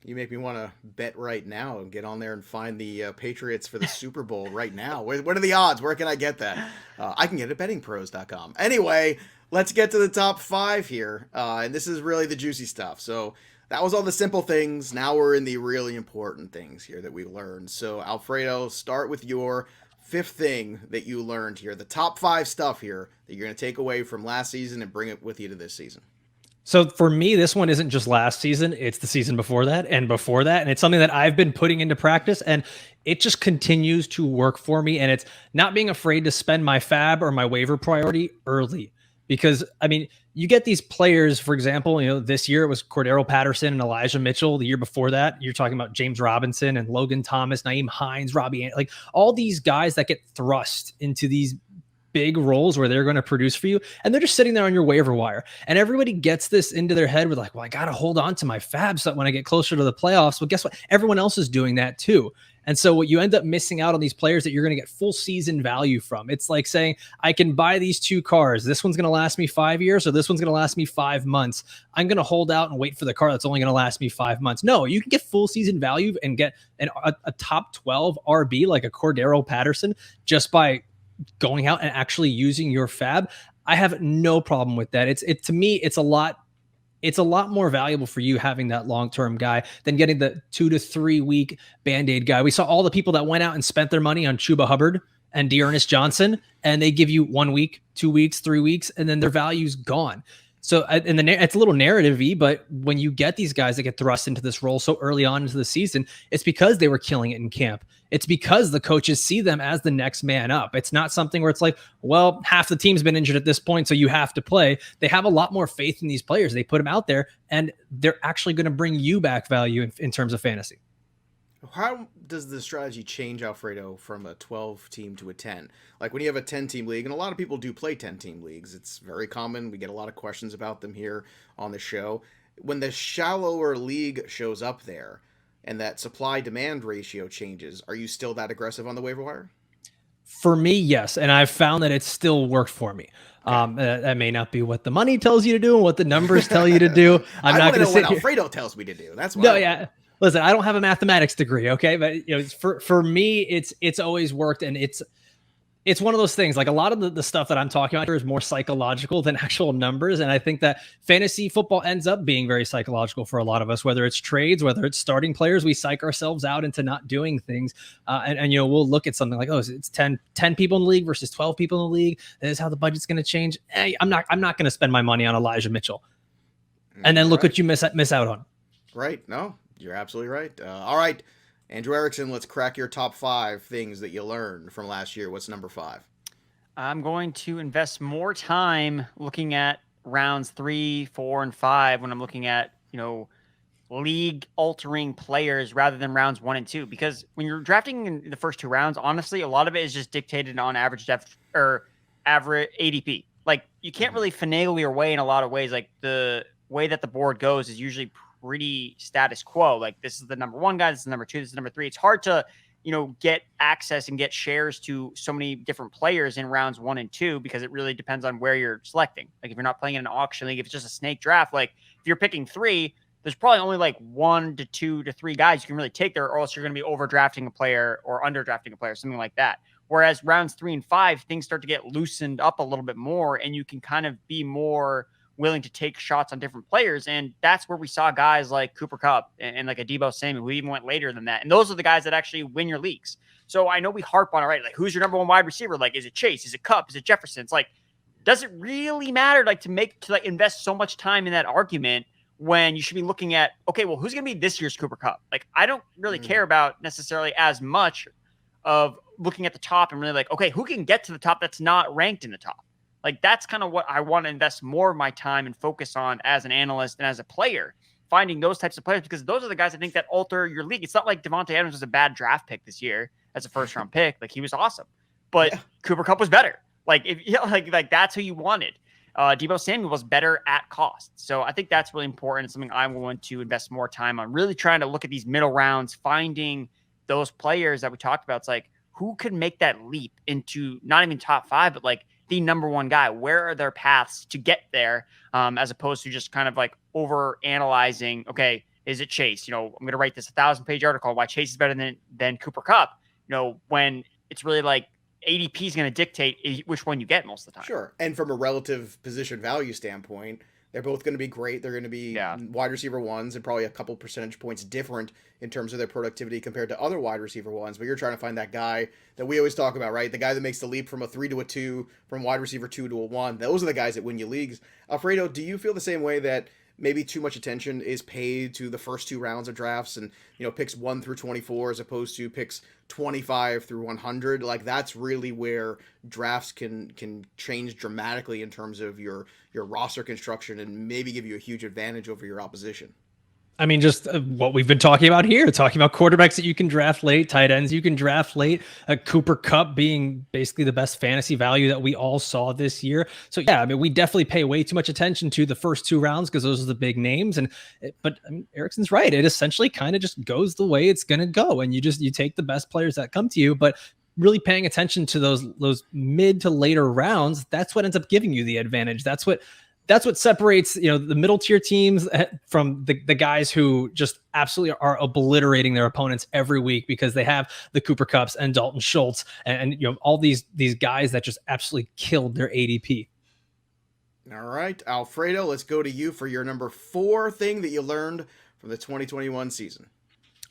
You make me want to bet right now and get on there and find the Patriots for the Super Bowl right now. What are the odds? Where can I get that? I can get it at bettingpros.com. Anyway, let's get to the top 5 here. And this is really the juicy stuff. So that was all the simple things. Now we're in the really important things here that we learned. So Alfredo, start with your 5th thing that you learned here. The top 5 stuff here that you're going to take away from last season and bring it with you to this season. So for me, this one isn't just last season, it's the season before that and before that. And it's something that I've been putting into practice, and it just continues to work for me. And it's not being afraid to spend my fab or my waiver priority early. Because, I mean, you get these players, for example, this year it was Cordero Patterson and Elijah Mitchell. The year before that, you're talking about James Robinson and Logan Thomas, Nyheim Hines, Robbie, like all these guys that get thrust into these big roles where they're going to produce for you, and they're just sitting there on your waiver wire. And everybody gets this into their head with like, well, I got to hold on to my fab so that when I get closer to the playoffs, well, guess what? Everyone else is doing that too. And so what you end up missing out on these players that you're going to get full season value from. It's like saying, I can buy these 2 cars. This one's going to last me 5 years, or this one's going to last me 5 months. I'm going to hold out and wait for the car that's only going to last me 5 months. No, you can get full season value and get a top 12 RB like a Cordero Patterson just by going out and actually using your fab. I have no problem with that. To me, it's a lot more valuable for you having that long-term guy than getting the 2 to 3 week Band-Aid guy. We saw all the people that went out and spent their money on Chuba Hubbard and Dearness Johnson, and they give you 1 week, 2 weeks, 3 weeks, and then their value's gone. So it's a little narrative-y, but when you get these guys that get thrust into this role so early on into the season, it's because they were killing it in camp. It's because the coaches see them as the next man up. It's not something where it's like, well, half the team's been injured at this point, so you have to play. They have a lot more faith in these players. They put them out there, and they're actually going to bring you back value in terms of fantasy. How does the strategy change, Alfredo, from a 12 team to a 10? Like when you have a 10 team league, and a lot of people do play 10 team leagues, it's very common. We get a lot of questions about them here on the show. When the shallower league shows up there and that supply demand ratio changes, are you still that aggressive on the waiver wire? For me, yes. And I've found that it's still worked for me. Okay. That may not be what the money tells you to do and what the numbers tell you to do. I'm not going to know what sit here. Alfredo tells me to do. That's what No, yeah. Listen, I don't have a mathematics degree, okay? But for me, it's always worked, and it's one of those things. Like a lot of the stuff that I'm talking about here is more psychological than actual numbers, and I think that fantasy football ends up being very psychological for a lot of us. Whether it's trades, whether it's starting players, we psych ourselves out into not doing things, and we'll look at something like, oh, it's 10 people in the league versus 12 people in the league. This is how the budget's going to change. Hey, I'm not going to spend my money on Elijah Mitchell, and then look what you miss out on. Right? No. You're absolutely right. All right, Andrew Erickson, let's crack your top 5 things that you learned from last year. What's number 5? I'm going to invest more time looking at rounds 3, 4, and 5 when I'm looking at, league altering players rather than rounds 1 and 2. Because when you're drafting in the first 2 rounds, honestly, a lot of it is just dictated on average depth or average ADP. Like you can't really finagle your way in a lot of ways. Like the way that the board goes is usually pretty status quo. Like this is the number 1 guy, this is the number 2, this is number 3. It's hard to, get access and get shares to so many different players in rounds 1 and 2 because it really depends on where you're selecting. Like if you're not playing in an auction league, if it's just a snake draft, like if you're picking 3, there's probably only like 1 to 2 to 3 guys you can really take there, or else you're going to be overdrafting a player or underdrafting a player, something like that. Whereas rounds 3 and 5, things start to get loosened up a little bit more, and you can kind of be more willing to take shots on different players. And that's where we saw guys like Cooper Kupp and like a Deebo Samuel, who even went later than that. And those are the guys that actually win your leagues. So I know we harp on it, right? Like, who's your number 1 wide receiver? Like, is it Chase? Is it Kupp? Is it Jefferson? It's like, does it really matter? Like to invest so much time in that argument when you should be looking at, okay, well, who's going to be this year's Cooper Kupp? Like, I don't really care about necessarily as much of looking at the top and really like, okay, who can get to the top that's not ranked in the top? Like, that's kind of what I want to invest more of my time and focus on as an analyst and as a player, finding those types of players, because those are the guys I think that alter your league. It's not like Devontae Adams was a bad draft pick this year as a first round pick. Like, he was awesome, but Cooper Kupp was better. Like, if like that's who you wanted. Deebo Samuel was better at cost. So I think that's really important. It's something I'm going to invest more time on, really trying to look at these middle rounds, finding those players that we talked about. It's like, who could make that leap into not even top 5, but like the number 1 guy? Where are their paths to get there? As opposed to just kind of like over analyzing, okay, is it Chase? I'm going to write this 1,000-page article why Chase is better than Cooper Kupp, when it's really like ADP is going to dictate which one you get most of the time. Sure. And from a relative position value standpoint, they're both going to be great. They're going to be wide receiver 1s and probably a couple percentage points different in terms of their productivity compared to other wide receiver 1s. But you're trying to find that guy that we always talk about, right? The guy that makes the leap from a 3 to a 2, from wide receiver 2 to a 1. Those are the guys that win you leagues. Alfredo, do you feel the same way that maybe too much attention is paid to the first 2 rounds of drafts and, picks 1 through 24 as opposed to picks 25 through 100? Like, that's really where drafts can change dramatically in terms of your roster construction and maybe give you a huge advantage over your opposition. I mean, just what we've been talking about here, talking about quarterbacks that you can draft late, tight ends you can draft late, Cooper Kupp being basically the best fantasy value that we all saw this year. So yeah, I mean, we definitely pay way too much attention to the first 2 rounds because those are the big names. But I mean, Erickson's right. It essentially kind of just goes the way it's going to go. And you take the best players that come to you, but really paying attention to those mid to later rounds, that's what ends up giving you the advantage. That's what separates, the middle tier teams from the guys who just absolutely are obliterating their opponents every week because they have the Cooper Kupps and Dalton Schultz and all these guys that just absolutely killed their ADP. All right, Alfredo, let's go to you for your number 4 thing that you learned from the 2021 season.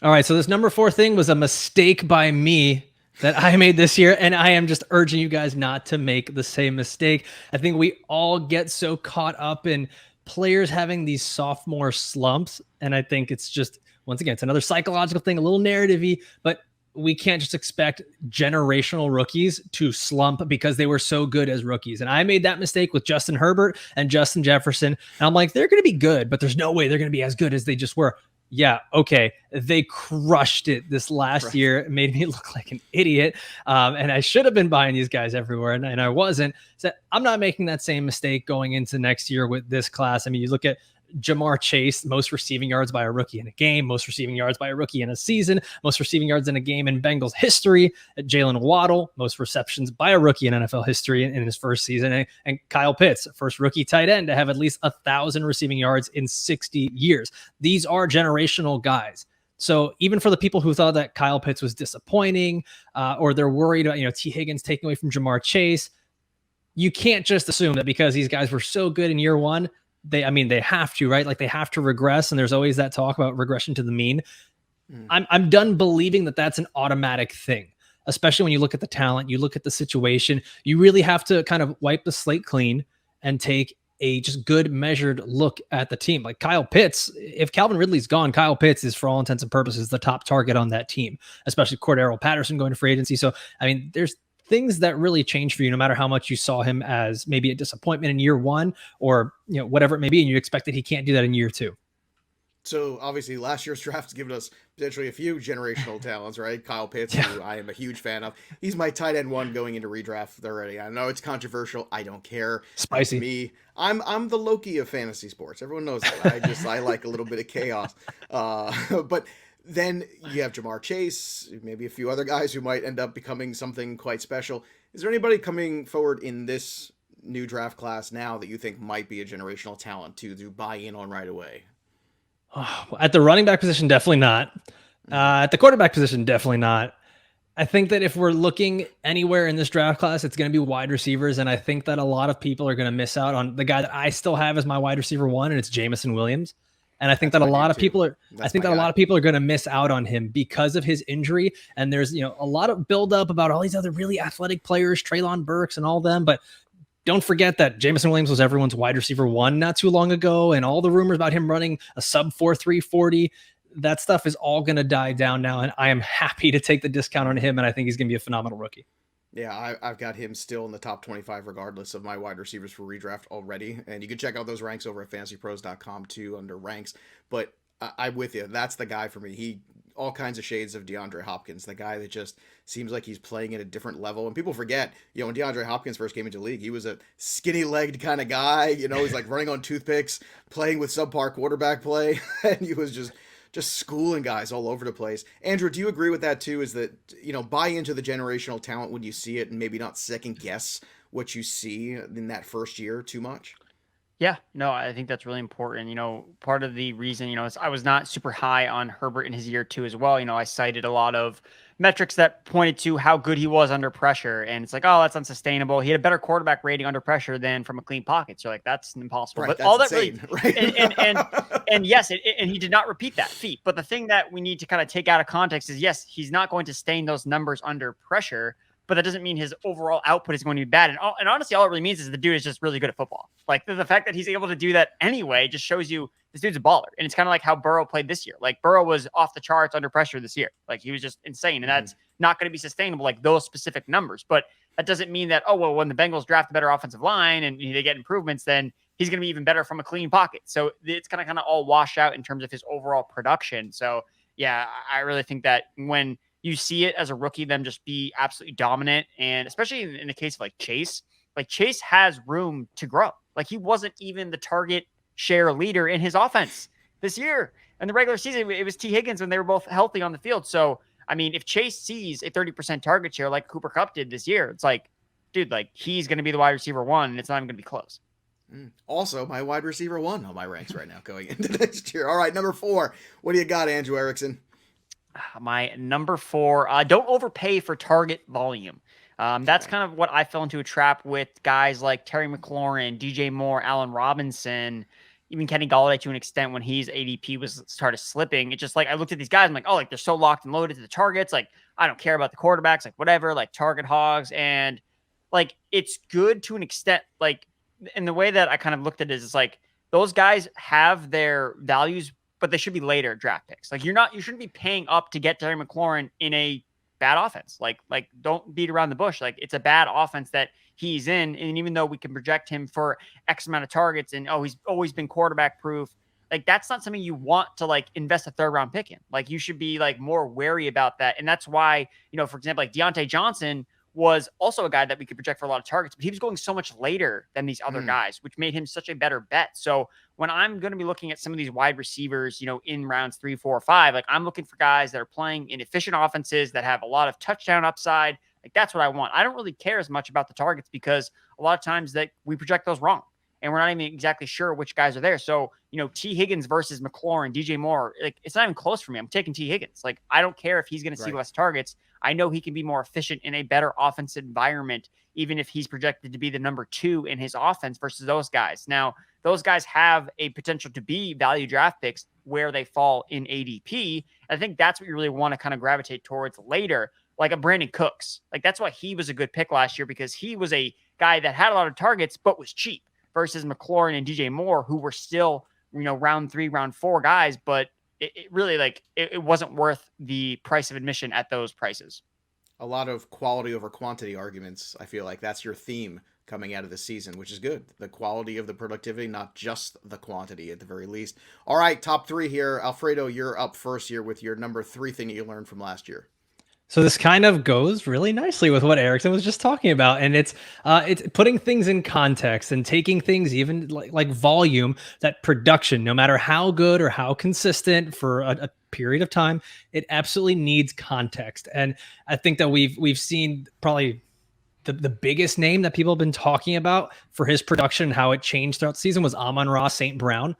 All right, so this number 4 thing was a mistake by me that I made this year, and I am just urging you guys not to make the same mistake. I think we all get so caught up in players having these sophomore slumps, and I think it's just, once again, it's another psychological thing, a little narrative-y, but we can't just expect generational rookies to slump because they were so good as rookies. And I made that mistake with Justin Herbert and Justin Jefferson, and I'm like, they're going to be good, but there's no way they're going to be as good as they just were. yeah, okay, they crushed it this last year. It made me look like an idiot. And I should have been buying these guys everywhere, and I wasn't. So I'm not making that same mistake going into next year with this class. I mean, you look at Jamar Chase, most receiving yards by a rookie in a game, most receiving yards by a rookie in a season, most receiving yards in a game in Bengals history. Jalen Waddle, most receptions by a rookie in NFL history in his first season. And Kyle Pitts, first rookie tight end to have at least 1,000 receiving yards in 60 years. These are generational guys. So even for the people who thought that Kyle Pitts was disappointing, or they're worried about, T. Higgins taking away from Jamar Chase, you can't just assume that because these guys were so good in year one, they have to, right? Like they have to regress. And there's always that talk about regression to the mean. I'm done believing that that's an automatic thing, especially when you look at the talent, you look at the situation. You really have to kind of wipe the slate clean and take a just good measured look at the team. Like Kyle Pitts, if Calvin Ridley's gone, Kyle Pitts is for all intents and purposes the top target on that team, especially Cordero Patterson going to free agency. So, I mean, there's things that really change for you no matter how much you saw him as maybe a disappointment in year one or whatever it may be, and you expect that he can't do that in year two. So obviously last year's draft has given us potentially a few generational talents, right? Kyle Pitts, who I am a huge fan of. He's my tight end one going into redraft already. I know it's controversial. I don't care. Spicy. Me. I'm the Loki of fantasy sports. Everyone knows that. I like a little bit of chaos. But then you have Jamar Chase, maybe a few other guys who might end up becoming something quite special. Is there anybody coming forward in this new draft class now that you think might be a generational talent to buy in on right away? At the running back position, definitely not. At the quarterback position, definitely not. I think that if we're looking anywhere in this draft class, it's going to be wide receivers. And I think that a lot of people are going to miss out on the guy that I still have as my wide receiver one, and it's Jamison Williams. And I think that a lot of people are, going to miss out on him because of his injury. And there's, a lot of buildup about all these other really athletic players, Treylon Burks and all them. But don't forget that Jamison Williams was everyone's wide receiver one not too long ago. And all the rumors about him running a sub 4.3 40, that stuff is all going to die down now. And I am happy to take the discount on him. And I think he's going to be a phenomenal rookie. Yeah, I've got him still in the top 25 regardless of my wide receivers for redraft already. And you can check out those ranks over at FantasyPros.com too under ranks. But I'm with you. That's the guy for me. He all kinds of shades of DeAndre Hopkins, the guy that just seems like he's playing at a different level. And people forget, when DeAndre Hopkins first came into the league, he was a skinny-legged kind of guy. He's like running on toothpicks, playing with subpar quarterback play. And he was just schooling guys all over the place. Andrew, do you agree with that too? Is that, buy into the generational talent when you see it and maybe not second guess what you see in that first year too much? Yeah, no, I think that's really important. Part of the reason, is I was not super high on Herbert in his year two as well. I cited a lot of metrics that pointed to how good he was under pressure. And it's like, oh, that's unsustainable. He had a better quarterback rating under pressure than from a clean pocket. So that's impossible. Right, but that's all that insane, really, right? and yes, and he did not repeat that feat. But the thing that we need to kind of take out of context is, yes, he's not going to sustain those numbers under pressure, but that doesn't mean his overall output is going to be bad. And honestly, all it really means is the dude is just really good at football. Like the fact that he's able to do that anyway just shows you this dude's a baller. And it's kind of like how Burrow played this year. Like Burrow was off the charts under pressure this year. Like he was just insane. And that's not going to be sustainable, like those specific numbers. But that doesn't mean that, when the Bengals draft a better offensive line and they get improvements, then he's going to be even better from a clean pocket. So it's going to kind of all wash out in terms of his overall production. So yeah, I really think that when you see it as a rookie, them just be absolutely dominant. And especially in the case of like Chase has room to grow. Like he wasn't even the target share leader in his offense this year. In the regular season, it was T. Higgins when they were both healthy on the field. So, I mean, if Chase sees a 30% target share like Cooper Kupp did this year, it's like, dude, like he's going to be the wide receiver one and it's not even going to be close. Also, my wide receiver one on my ranks right now going into next year. All right, number 4. What do you got, Andrew Erickson? My number 4, don't overpay for target volume. That's kind of what I fell into a trap with guys like Terry McLaurin, DJ Moore, Allen Robinson, even Kenny Golladay to an extent when his ADP started slipping. It's just like I looked at these guys, I'm like, oh, like they're so locked and loaded to the targets. Like I don't care about the quarterbacks, like whatever, like target hogs. And like it's good to an extent. Like in the way that I kind of looked at it is like those guys have their values, but they should be later draft picks. Like you shouldn't be paying up to get Terry McLaurin in a bad offense. Like don't beat around the bush. Like it's a bad offense that he's in. And even though we can project him for X amount of targets and, he's always been quarterback proof, like that's not something you want to like invest a 3rd round pick in. Like you should be like more wary about that. And that's why, for example, like Deontay Johnson was also a guy that we could project for a lot of targets, but he was going so much later than these other guys, which made him such a better bet. So when I'm going to be looking at some of these wide receivers, in rounds 3, 4, 5, like I'm looking for guys that are playing in efficient offenses that have a lot of touchdown upside. Like that's what I want. I don't really care as much about the targets because a lot of times that we project those wrong and we're not even exactly sure which guys are there. So, T Higgins versus McLaurin, DJ Moore, like it's not even close for me. I'm taking T Higgins. Like I don't care if he's going to see less targets. I know he can be more efficient in a better offensive environment, even if he's projected to be the number 2 in his offense versus those guys. Now, those guys have a potential to be value draft picks where they fall in ADP. I think that's what you really want to kind of gravitate towards later, like a Brandon Cooks. Like that's why he was a good pick last year, because he was a guy that had a lot of targets, but was cheap versus McLaurin and DJ Moore, who were still, round 3, round 4 guys, but it really it wasn't worth the price of admission at those prices. A lot of quality over quantity arguments. I feel like that's your theme coming out of the season, which is good. The quality of the productivity, not just the quantity at the very least. All right, top 3 here. Alfredo, you're up first here with your number 3 thing that you learned from last year. So this kind of goes really nicely with what Erickson was just talking about, and it's putting things in context and taking things even like volume, that production, no matter how good or how consistent for a period of time, it absolutely needs context. And I think that we've seen probably the biggest name that people have been talking about for his production and how it changed throughout the season was Amon-Ra St. Brown.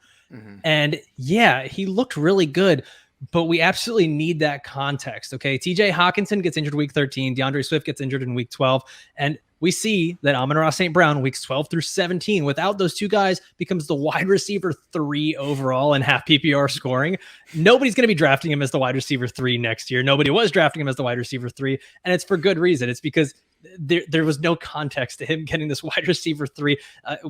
And yeah, he looked really good, but we absolutely need that context. Okay. TJ Hawkinson gets injured week 13. DeAndre Swift gets injured in week 12. And we see that Amon-Ra St. Brown weeks 12 through 17 without those 2 guys becomes the wide receiver 3 overall in half PPR scoring. Nobody's going to be drafting him as the wide receiver 3 next year. Nobody was drafting him as the wide receiver 3. And it's for good reason. It's because there was no context to him getting this wide receiver 3.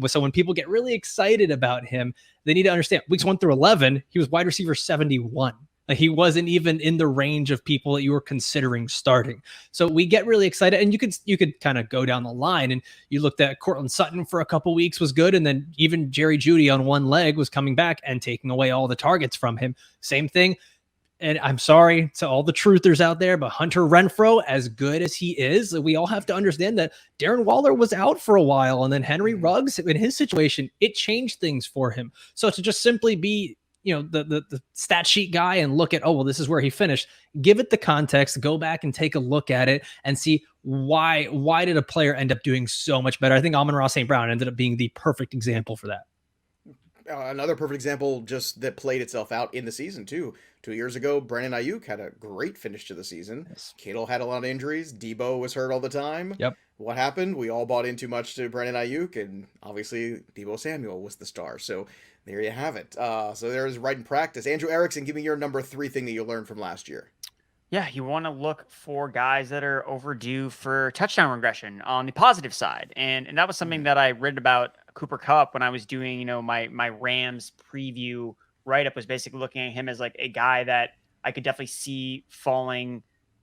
So when people get really excited about him, they need to understand weeks 1 through 11, he was wide receiver 71. Like he wasn't even in the range of people that you were considering starting. So we get really excited, and you could kind of go down the line, and you looked at Cortland Sutton for a couple weeks was good. And then even Jerry Jeudy on one leg was coming back and taking away all the targets from him. Same thing. And I'm sorry to all the truthers out there, but Hunter Renfrow, as good as he is, we all have to understand that Darren Waller was out for a while. And then Henry Ruggs, in his situation, it changed things for him. So to just simply be, the stat sheet guy and look at, oh, well, this is where he finished. Give it the context, go back and take a look at it and see why did a player end up doing so much better? I think Amon-Ra St. Brown ended up being the perfect example for that. Another perfect example just that played itself out in the season too. 2 years ago, Brandon Ayuk had a great finish to the season. Yes. Kittle had a lot of injuries. Debo was hurt all the time. Yep. What happened? We all bought in too much to Brandon Ayuk, and obviously Debo Samuel was the star. So there you have it. So there's right in practice. Andrew Erickson, give me your number 3 thing that you learned from last year. Yeah, you want to look for guys that are overdue for touchdown regression on the positive side. And that was something that I read about Cooper Kupp when I was doing, my Rams preview write-up, was basically looking at him as like a guy that I could definitely see falling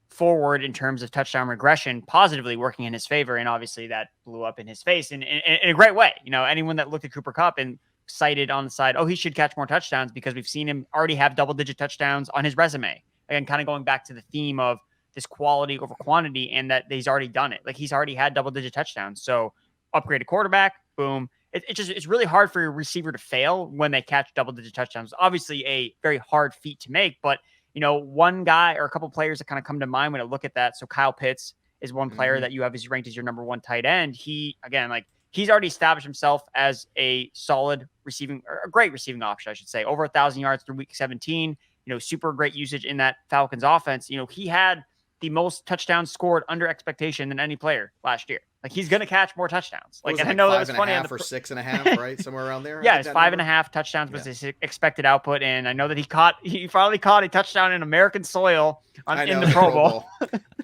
forward in terms of touchdown regression, positively working in his favor. And obviously that blew up in his face in a great way. Anyone that looked at Cooper Kupp and cited on the side, oh, he should catch more touchdowns because we've seen him already have double-digit touchdowns on his resume. Again, kind of going back to the theme of this quality over quantity, and that he's already done it. Like he's already had double-digit touchdowns. So upgraded quarterback, boom. It's really hard for your receiver to fail when they catch double-digit touchdowns. Obviously a very hard feat to make, but one guy or a couple players that kind of come to mind when I look at that. So Kyle Pitts is one player that you have as ranked as your number 1 tight end. He's already established himself as a solid receiving, or a great receiving option, I should say. Over 1,000 yards through week 17. Super great usage in that Falcons offense. He had the most touchdowns scored under expectation than any player last year. Like he's going to catch more touchdowns. Like, and I know that was funny. 5.5 or 6.5, right? Somewhere around there. Yeah, it's 5.5 touchdowns was his expected output. And I know that he finally caught a touchdown in American soil in the Pro Bowl.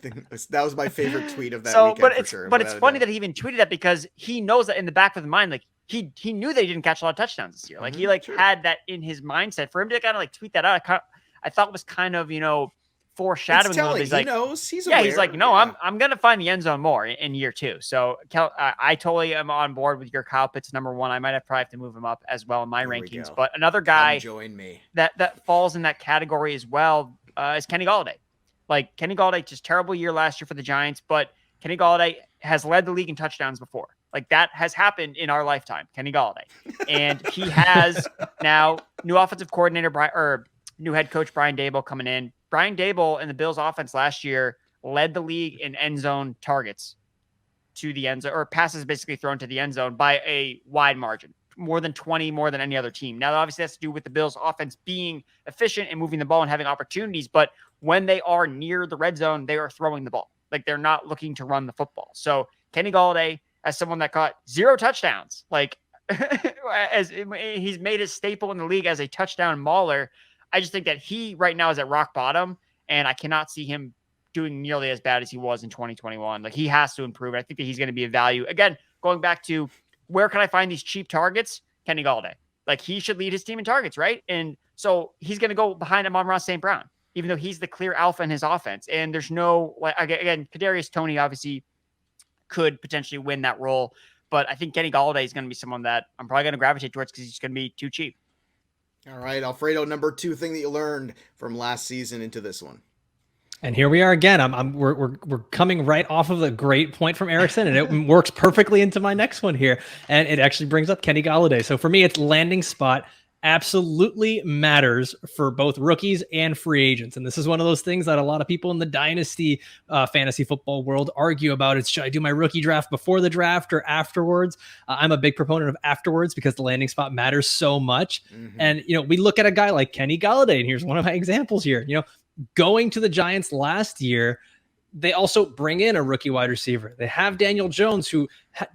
That was my favorite tweet of that weekend for sure. But it's funny that he even tweeted that, because he knows that in the back of his mind, like he knew they didn't catch a lot of touchdowns this year. Like he had that in his mindset. For him to kind of like tweet that out, I thought was kind of, foreshadowing It's a little telling. bit. He's like, He knows. He's yeah, aware. he's like, no, I'm gonna find the end zone more in year 2. So I totally am on board with your Kyle Pitts number 1. I might probably have to move him up as well in my rankings. But another guy join me that falls in that category as well is Kenny Golladay. Like Kenny Golladay, just terrible year last year for the Giants, but Kenny Golladay has led the league in touchdowns before. Like that has happened in our lifetime, Kenny Golladay. And he has now new offensive coordinator, or new head coach, Brian Daboll coming in. Brian Daboll and the Bills offense last year led the league in end zone targets to the end zone, or passes basically thrown to the end zone by a wide margin, more than 20, more than any other team. Now, obviously that's to do with the Bills offense being efficient and moving the ball and having opportunities. But when they are near the red zone, they are throwing the ball. Like they're not looking to run the football. So Kenny Golladay, as someone that caught 0 touchdowns, like as he's made his staple in the league as a touchdown mauler. I just think that he right now is at rock bottom, and I cannot see him doing nearly as bad as he was in 2021. Like he has to improve. I think that he's going to be a value. Again, going back to where can I find these cheap targets? Kenny Golladay. Like he should lead his team in targets, right? And so he's going to go behind Amon-Ra St. Brown, even though he's the clear alpha in his offense. And there's no, like, again, Kadarius Toney obviously could potentially win that role. But I think Kenny Golladay is going to be someone that I'm probably going to gravitate towards because he's going to be too cheap. All right, Alfredo, number 2 thing that you learned from last season into this one. And here we are again. We're coming right off of the great point from Erickson, and it works perfectly into my next one here. And it actually brings up Kenny Golladay. So for me, it's landing spot absolutely matters for both rookies and free agents. And this is one of those things that a lot of people in the dynasty fantasy football world argue about. It's, should I do my rookie draft before the draft or afterwards? I'm a big proponent of afterwards because the landing spot matters so much. Mm-hmm. And, we look at a guy like Kenny Golladay, and here's one of my examples here, going to the Giants last year, they also bring in a rookie wide receiver. They have Daniel Jones, who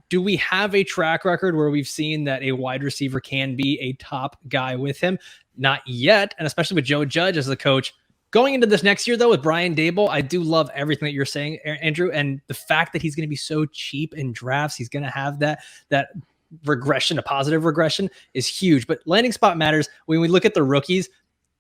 do we have a track record where we've seen that a wide receiver can be a top guy with him? Not yet. And especially with Joe Judge as the coach. Going into this next year, though, with Brian Daboll, I do love everything that you're saying, Andrew. And the fact that he's going to be so cheap in drafts, he's going to have that regression, a positive regression, is huge. But landing spot matters. When we look at the rookies,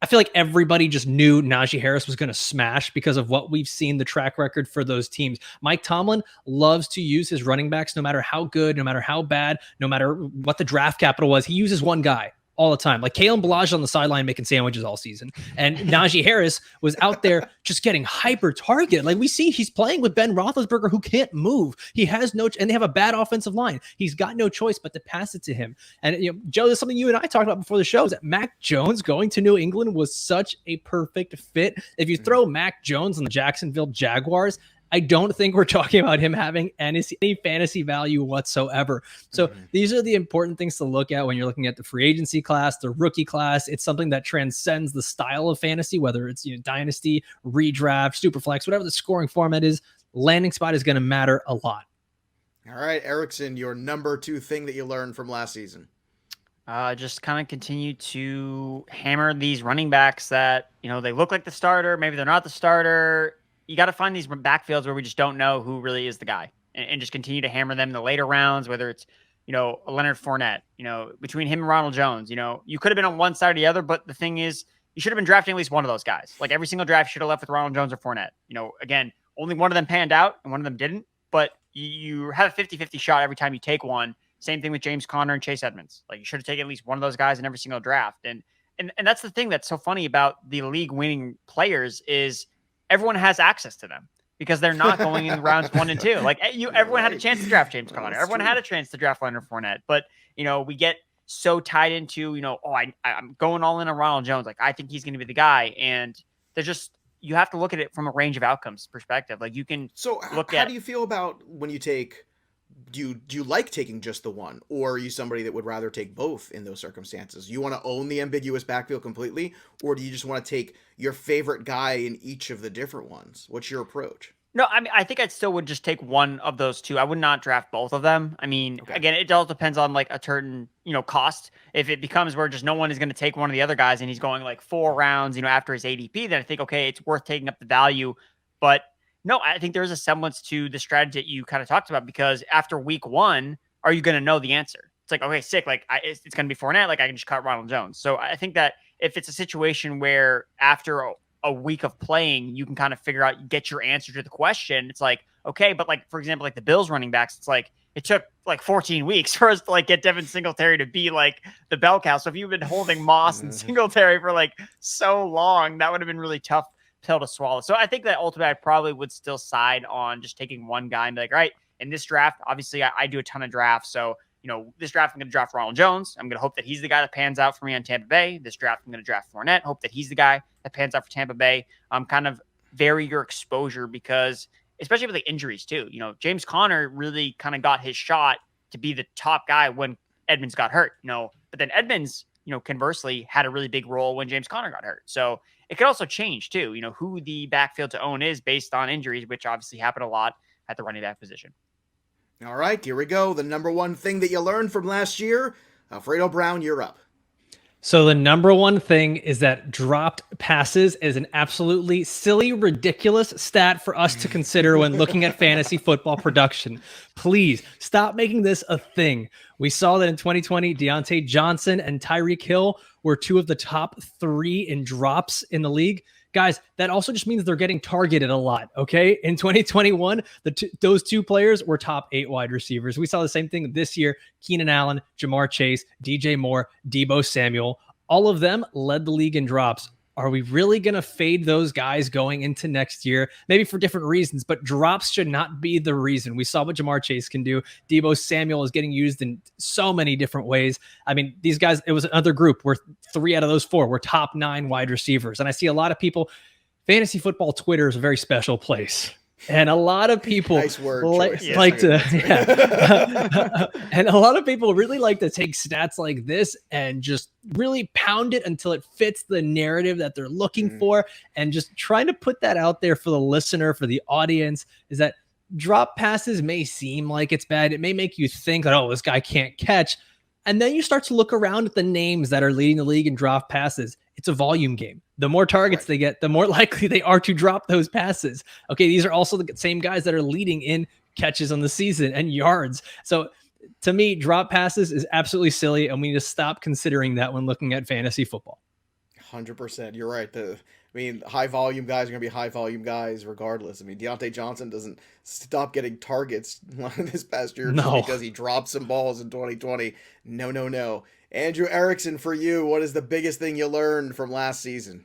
I feel like everybody just knew Najee Harris was going to smash because of what we've seen, the track record for those teams. Mike Tomlin loves to use his running backs no matter how good, no matter how bad, no matter what the draft capital was. He uses one guy all the time. Like Kalen Ballage on the sideline making sandwiches all season. And Najee Harris was out there just getting hyper targeted. Like we see he's playing with Ben Roethlisberger, who can't move. He has and they have a bad offensive line. He's got no choice but to pass it to him. And Joe, there's something you and I talked about before the show, is that Mac Jones going to New England was such a perfect fit. If you throw Mac Jones on the Jacksonville Jaguars, I don't think we're talking about him having any fantasy value whatsoever. So these are the important things to look at when you're looking at the free agency class, the rookie class. It's something that transcends the style of fantasy, whether it's dynasty, redraft, superflex, whatever the scoring format is. Landing spot is going to matter a lot. All right, Erickson, your number 2 thing that you learned from last season. Just kind of continue to hammer these running backs that, they look like the starter. Maybe they're not the starter. You got to find these backfields where we just don't know who really is the guy, and just continue to hammer them in the later rounds, whether it's, Leonard Fournette, between him and Ronald Jones, you could have been on one side or the other, but the thing is, you should have been drafting at least one of those guys. Like every single draft should have left with Ronald Jones or Fournette. Again, only one of them panned out and one of them didn't, but you have a 50-50 shot every time you take one. Same thing with James Conner and Chase Edmonds. Like you should have taken at least one of those guys in every single draft. And that's the thing that's so funny about the league winning players is everyone has access to them because they're not going in rounds 1 and 2. Like everyone had a chance to draft James Conner. Everyone had a chance to draft Leonard Fournette, but we get so tied into, I'm going all in on Ronald Jones. Like I think he's going to be the guy. And there's just, you have to look at it from a range of outcomes perspective. Like you can how do you feel about when you take, do you like taking just the one, or are you somebody that would rather take both in those circumstances? You want to own the ambiguous backfield completely, or do you just want to take your favorite guy in each of the different ones? What's your approach? No, I mean, I think I still would just take one of those two. I would not draft both of them. I mean, Again, it all depends on like a certain, cost. If it becomes where just no one is going to take one of the other guys and he's going like 4 rounds, after his ADP, then I think, okay, it's worth taking up the value. But no, I think there's a semblance to the strategy that you kind of talked about, because after week 1, are you going to know the answer? It's like, okay, sick. Like it's going to be Fournette. Like I can just cut Ronald Jones. So I think that if it's a situation where after a week of playing, you can kind of figure out, get your answer to the question. It's like, okay, but like, for example, like the Bills running backs, it's like, it took like 14 weeks for us to like get Devin Singletary to be like the bell cow. So if you've been holding Moss and Singletary for like so long, that would have been really tough pill to swallow. So I think that ultimately I probably would still side on just taking one guy and be like, all right, in this draft, obviously I do a ton of drafts. So, this draft, I'm going to draft Ronald Jones. I'm going to hope that he's the guy that pans out for me on Tampa Bay. This draft, I'm going to draft Fournette, hope that he's the guy that pans out for Tampa Bay. Kind of vary your exposure because, especially with the injuries too, James Conner really kind of got his shot to be the top guy when Edmonds got hurt, but then Edmonds, conversely had a really big role when James Conner got hurt. So it could also change too, who the backfield to own is based on injuries, which obviously happen a lot at the running back position. All right, here we go. The number one thing that you learned from last year. Alfredo Brown, you're up. So the number one thing is that dropped passes is an absolutely silly, ridiculous stat for us to consider when looking at fantasy football production. Please stop making this a thing. We saw that in 2020, Deontay Johnson and Tyreek Hill were two of the top 3 in drops in the league. Guys, that also just means they're getting targeted a lot, okay? In 2021, those 2 players were top 8 wide receivers. We saw the same thing this year. Keenan Allen, Jamar Chase, DJ Moore, Deebo Samuel, all of them led the league in drops. Are we really going to fade those guys going into next year? Maybe for different reasons, but drops should not be the reason. We saw what Jamar Chase can do. Deebo Samuel is getting used in so many different ways. I mean, these guys, it was another group where 3 out of those 4 were top 9 wide receivers. And I see a lot of people, fantasy football Twitter is a very special place. And a lot of people nice word like to, and a lot of people really like to take stats like this and just really pound it until it fits the narrative that they're looking for. And just trying to put that out there for the listener, for the audience, is that drop passes may seem like it's bad. It may make you think that, oh, this guy can't catch. And then you start to look around at the names that are leading the league in drop passes. It's a volume game. The more targets they get, the more likely they are to drop those passes. Okay, these are also the same guys that are leading in catches on the season and yards. So to me, drop passes is absolutely silly, and we need to stop considering that when looking at fantasy football. 100%. You're right. High volume guys are going to be high volume guys regardless. Deontay Johnson doesn't stop getting targets this past year just because he dropped some balls in 2020. No. Andrew Erickson, for you, what is the biggest thing you learned from last season?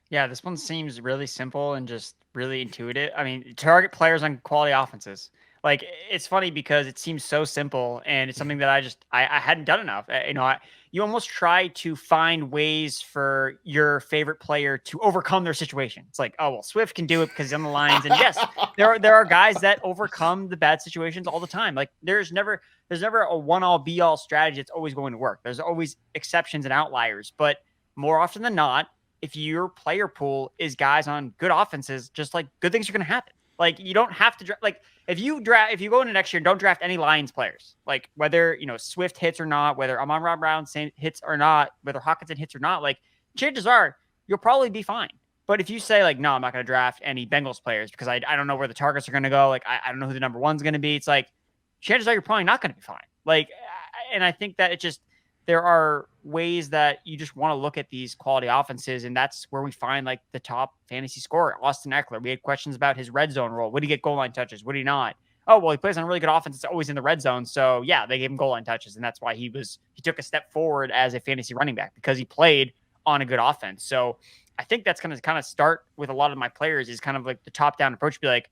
Yeah, this one seems really simple and just really intuitive. Target players on quality offenses. Like, it's funny because it seems so simple, and it's something that I hadn't done enough. You almost try to find ways for your favorite player to overcome their situation. It's like, oh, well, Swift can do it because he's on the Lions. And yes, there are guys that overcome the bad situations all the time. Like, there's never a one-all be-all strategy that's always going to work. There's always exceptions and outliers. But more often than not, if your player pool is guys on good offenses, just like good things are going to happen. Like, you don't have to like if you go into next year, don't draft any Lions players. Like, whether Swift hits or not, whether Amon-Ra Brown hits or not, whether Hawkinson hits or not, like, chances are you'll probably be fine. But if you say like, no, I'm not going to draft any Bengals players because I don't know where the targets are going to go. Like, I don't know who the number one's going to be. It's like, chances are you're probably not going to be fine. Like, and I think that there are ways that you just want to look at these quality offenses, and that's where we find like the top fantasy scorer, Austin Eckler. We had questions about his red zone role. Would he get goal line touches? Would he not? Oh, well, he plays on a really good offense. It's always in the red zone. So yeah, they gave him goal line touches, and that's why he took a step forward as a fantasy running back because he played on a good offense. So I think that's going to kind of start with a lot of my players is kind of like the top down approach, be like,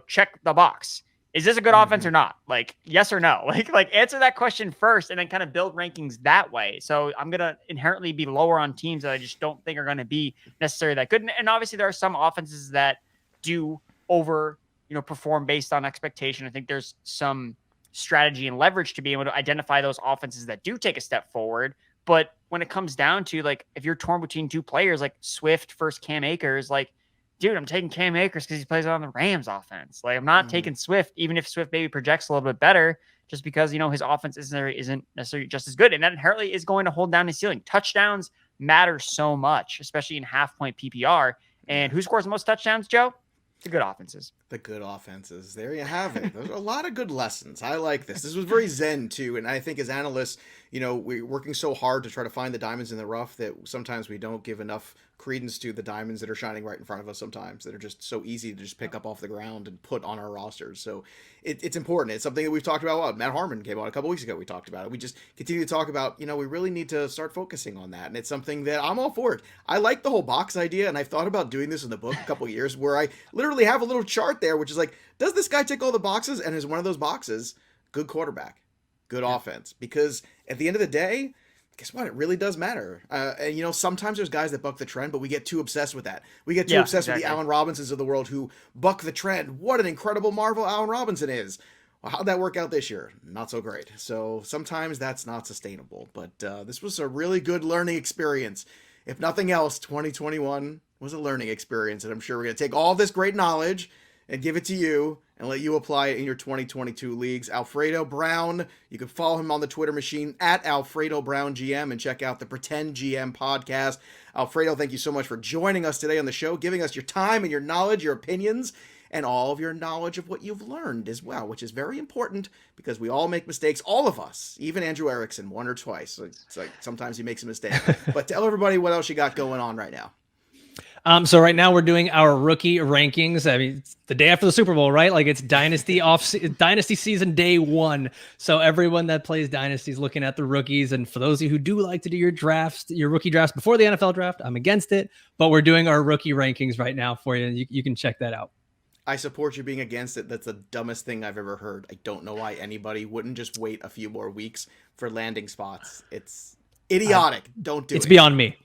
check the box. Is this a good offense or not? Like, yes or no? Like answer that question first and then kind of build rankings that way. So I'm going to inherently be lower on teams that I just don't think are going to be necessarily that good. And obviously there are some offenses that do perform based on expectation. I think there's some strategy and leverage to be able to identify those offenses that do take a step forward. But when it comes down to like, if you're torn between 2 players, like Swift versus Cam Akers, like, dude, I'm taking Cam Akers because he plays on the Rams offense. Like, I'm not taking Swift, even if Swift maybe projects a little bit better, just because, his offense isn't necessarily just as good. And that inherently is going to hold down his ceiling. Touchdowns matter so much, especially in half-point PPR. And who scores the most touchdowns, Joe? The good offenses. The good offenses. There you have it. There's a lot of good lessons. I like this. This was very zen too. And I think as analysts, we're working so hard to try to find the diamonds in the rough that sometimes we don't give enough credence to the diamonds that are shining right in front of us sometimes, that are just so easy to just pick up off the ground and put on our rosters. So it's important. It's something that we've talked about a lot. Matt Harmon came on a couple weeks ago. We talked about it. We just continue to talk about, we really need to start focusing on that. And it's something that I'm all for it. I like the whole box idea. And I've thought about doing this in the book a couple of years where I literally have a little chart there, which is like, does this guy tick all the boxes? And is one of those boxes good quarterback, good offense? Because at the end of the day, guess what? It really does matter. And sometimes there's guys that buck the trend, but we get too obsessed with that. We get too obsessed with the Allen Robinsons of the world who buck the trend. What an incredible marvel Allen Robinson is. Well, how'd that work out this year? Not so great. So sometimes that's not sustainable. But this was a really good learning experience. If nothing else, 2021 was a learning experience. And I'm sure we're going to take all this great knowledge and give it to you and let you apply it in your 2022 leagues. Alfredo Brown, you can follow him on the Twitter machine at Alfredo Brown GM and check out the Pretend GM podcast. Alfredo, thank you so much for joining us today on the show, giving us your time and your knowledge, your opinions, and all of your knowledge of what you've learned as well, which is very important because we all make mistakes, all of us, even Andrew Erickson, one or twice. It's like sometimes he makes a mistake. But tell everybody what else you got going on right now. So right now we're doing our rookie rankings. I mean, it's the day after the Super Bowl, right? Like it's dynasty season day 1. So everyone that plays dynasty is looking at the rookies. And for those of you who do like to do your rookie drafts before the NFL draft, I'm against it, but we're doing our rookie rankings right now for you. And you can check that out. I support you being against it. That's the dumbest thing I've ever heard. I don't know why anybody wouldn't just wait a few more weeks for landing spots. It's idiotic. Don't do it. It's beyond me.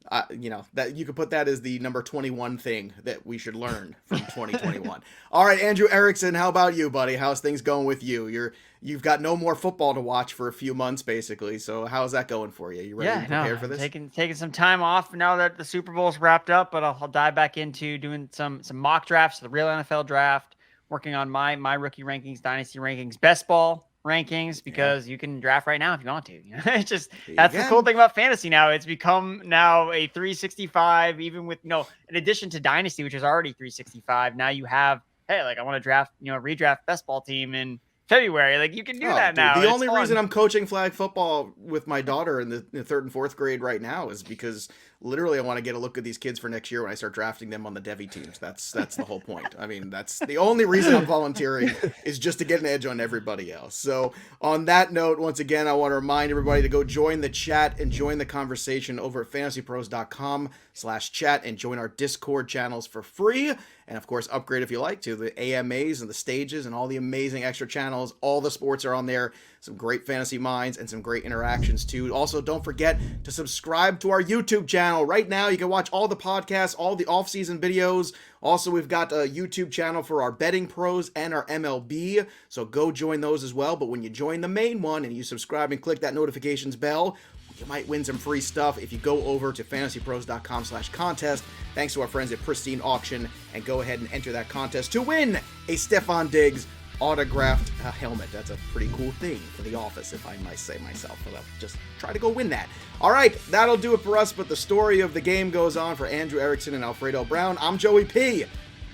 That you could put that as the number 21 thing that we should learn from 2021. All right, Andrew Erickson, how about you, buddy? How's things going with you? You've got no more football to watch for a few months, basically. So how's that going for you? You ready to prepare for this? Taking some time off now that the Super Bowl's wrapped up, but I'll dive back into doing some mock drafts, the real NFL draft, working on my rookie rankings, dynasty rankings, best ball rankings, because you can draft right now if you want to. It's just that's the cool thing about fantasy now. It's become now a 365, even with in addition to dynasty, which is already 365. Now you have I want to draft redraft best ball team in February. Like you can do that now. The only reason I'm coaching flag football with my daughter in the 3rd and 4th grade right now is because literally I want to get a look at these kids for next year when I start drafting them on the Devi teams. That's the whole point. I mean, that's the only reason I'm volunteering is just to get an edge on everybody else. So on that note, once again, I want to remind everybody to go join the chat and join the conversation over at fantasypros.com/chat and join our Discord channels for free. And of course, upgrade if you like to the AMAs and the stages and all the amazing extra channels. All the sports are on there. Some great fantasy minds and some great interactions too. Also, don't forget to subscribe to our YouTube channel. Right now, you can watch all the podcasts, all the off-season videos. Also, we've got a YouTube channel for our betting pros and our MLB. So go join those as well. But when you join the main one and you subscribe and click that notifications bell, you might win some free stuff if you go over to fantasypros.com/contest. Thanks to our friends at Pristine Auction, and go ahead and enter that contest to win a Stephon Diggs autographed helmet. That's a pretty cool thing for the office, if I might say myself. I'll just try to go win that. All right, that'll do it for us, but the story of the game goes on for Andrew Erickson and Alfredo Brown. I'm Joey P.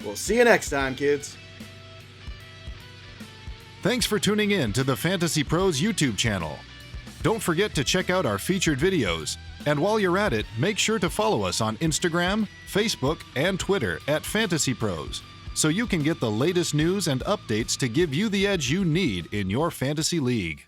We'll see you next time, kids. Thanks for tuning in to the Fantasy Pros YouTube channel. Don't forget to check out our featured videos. And while you're at it, make sure to follow us on Instagram, Facebook, and Twitter at Fantasy Pros, so you can get the latest news and updates to give you the edge you need in your fantasy league.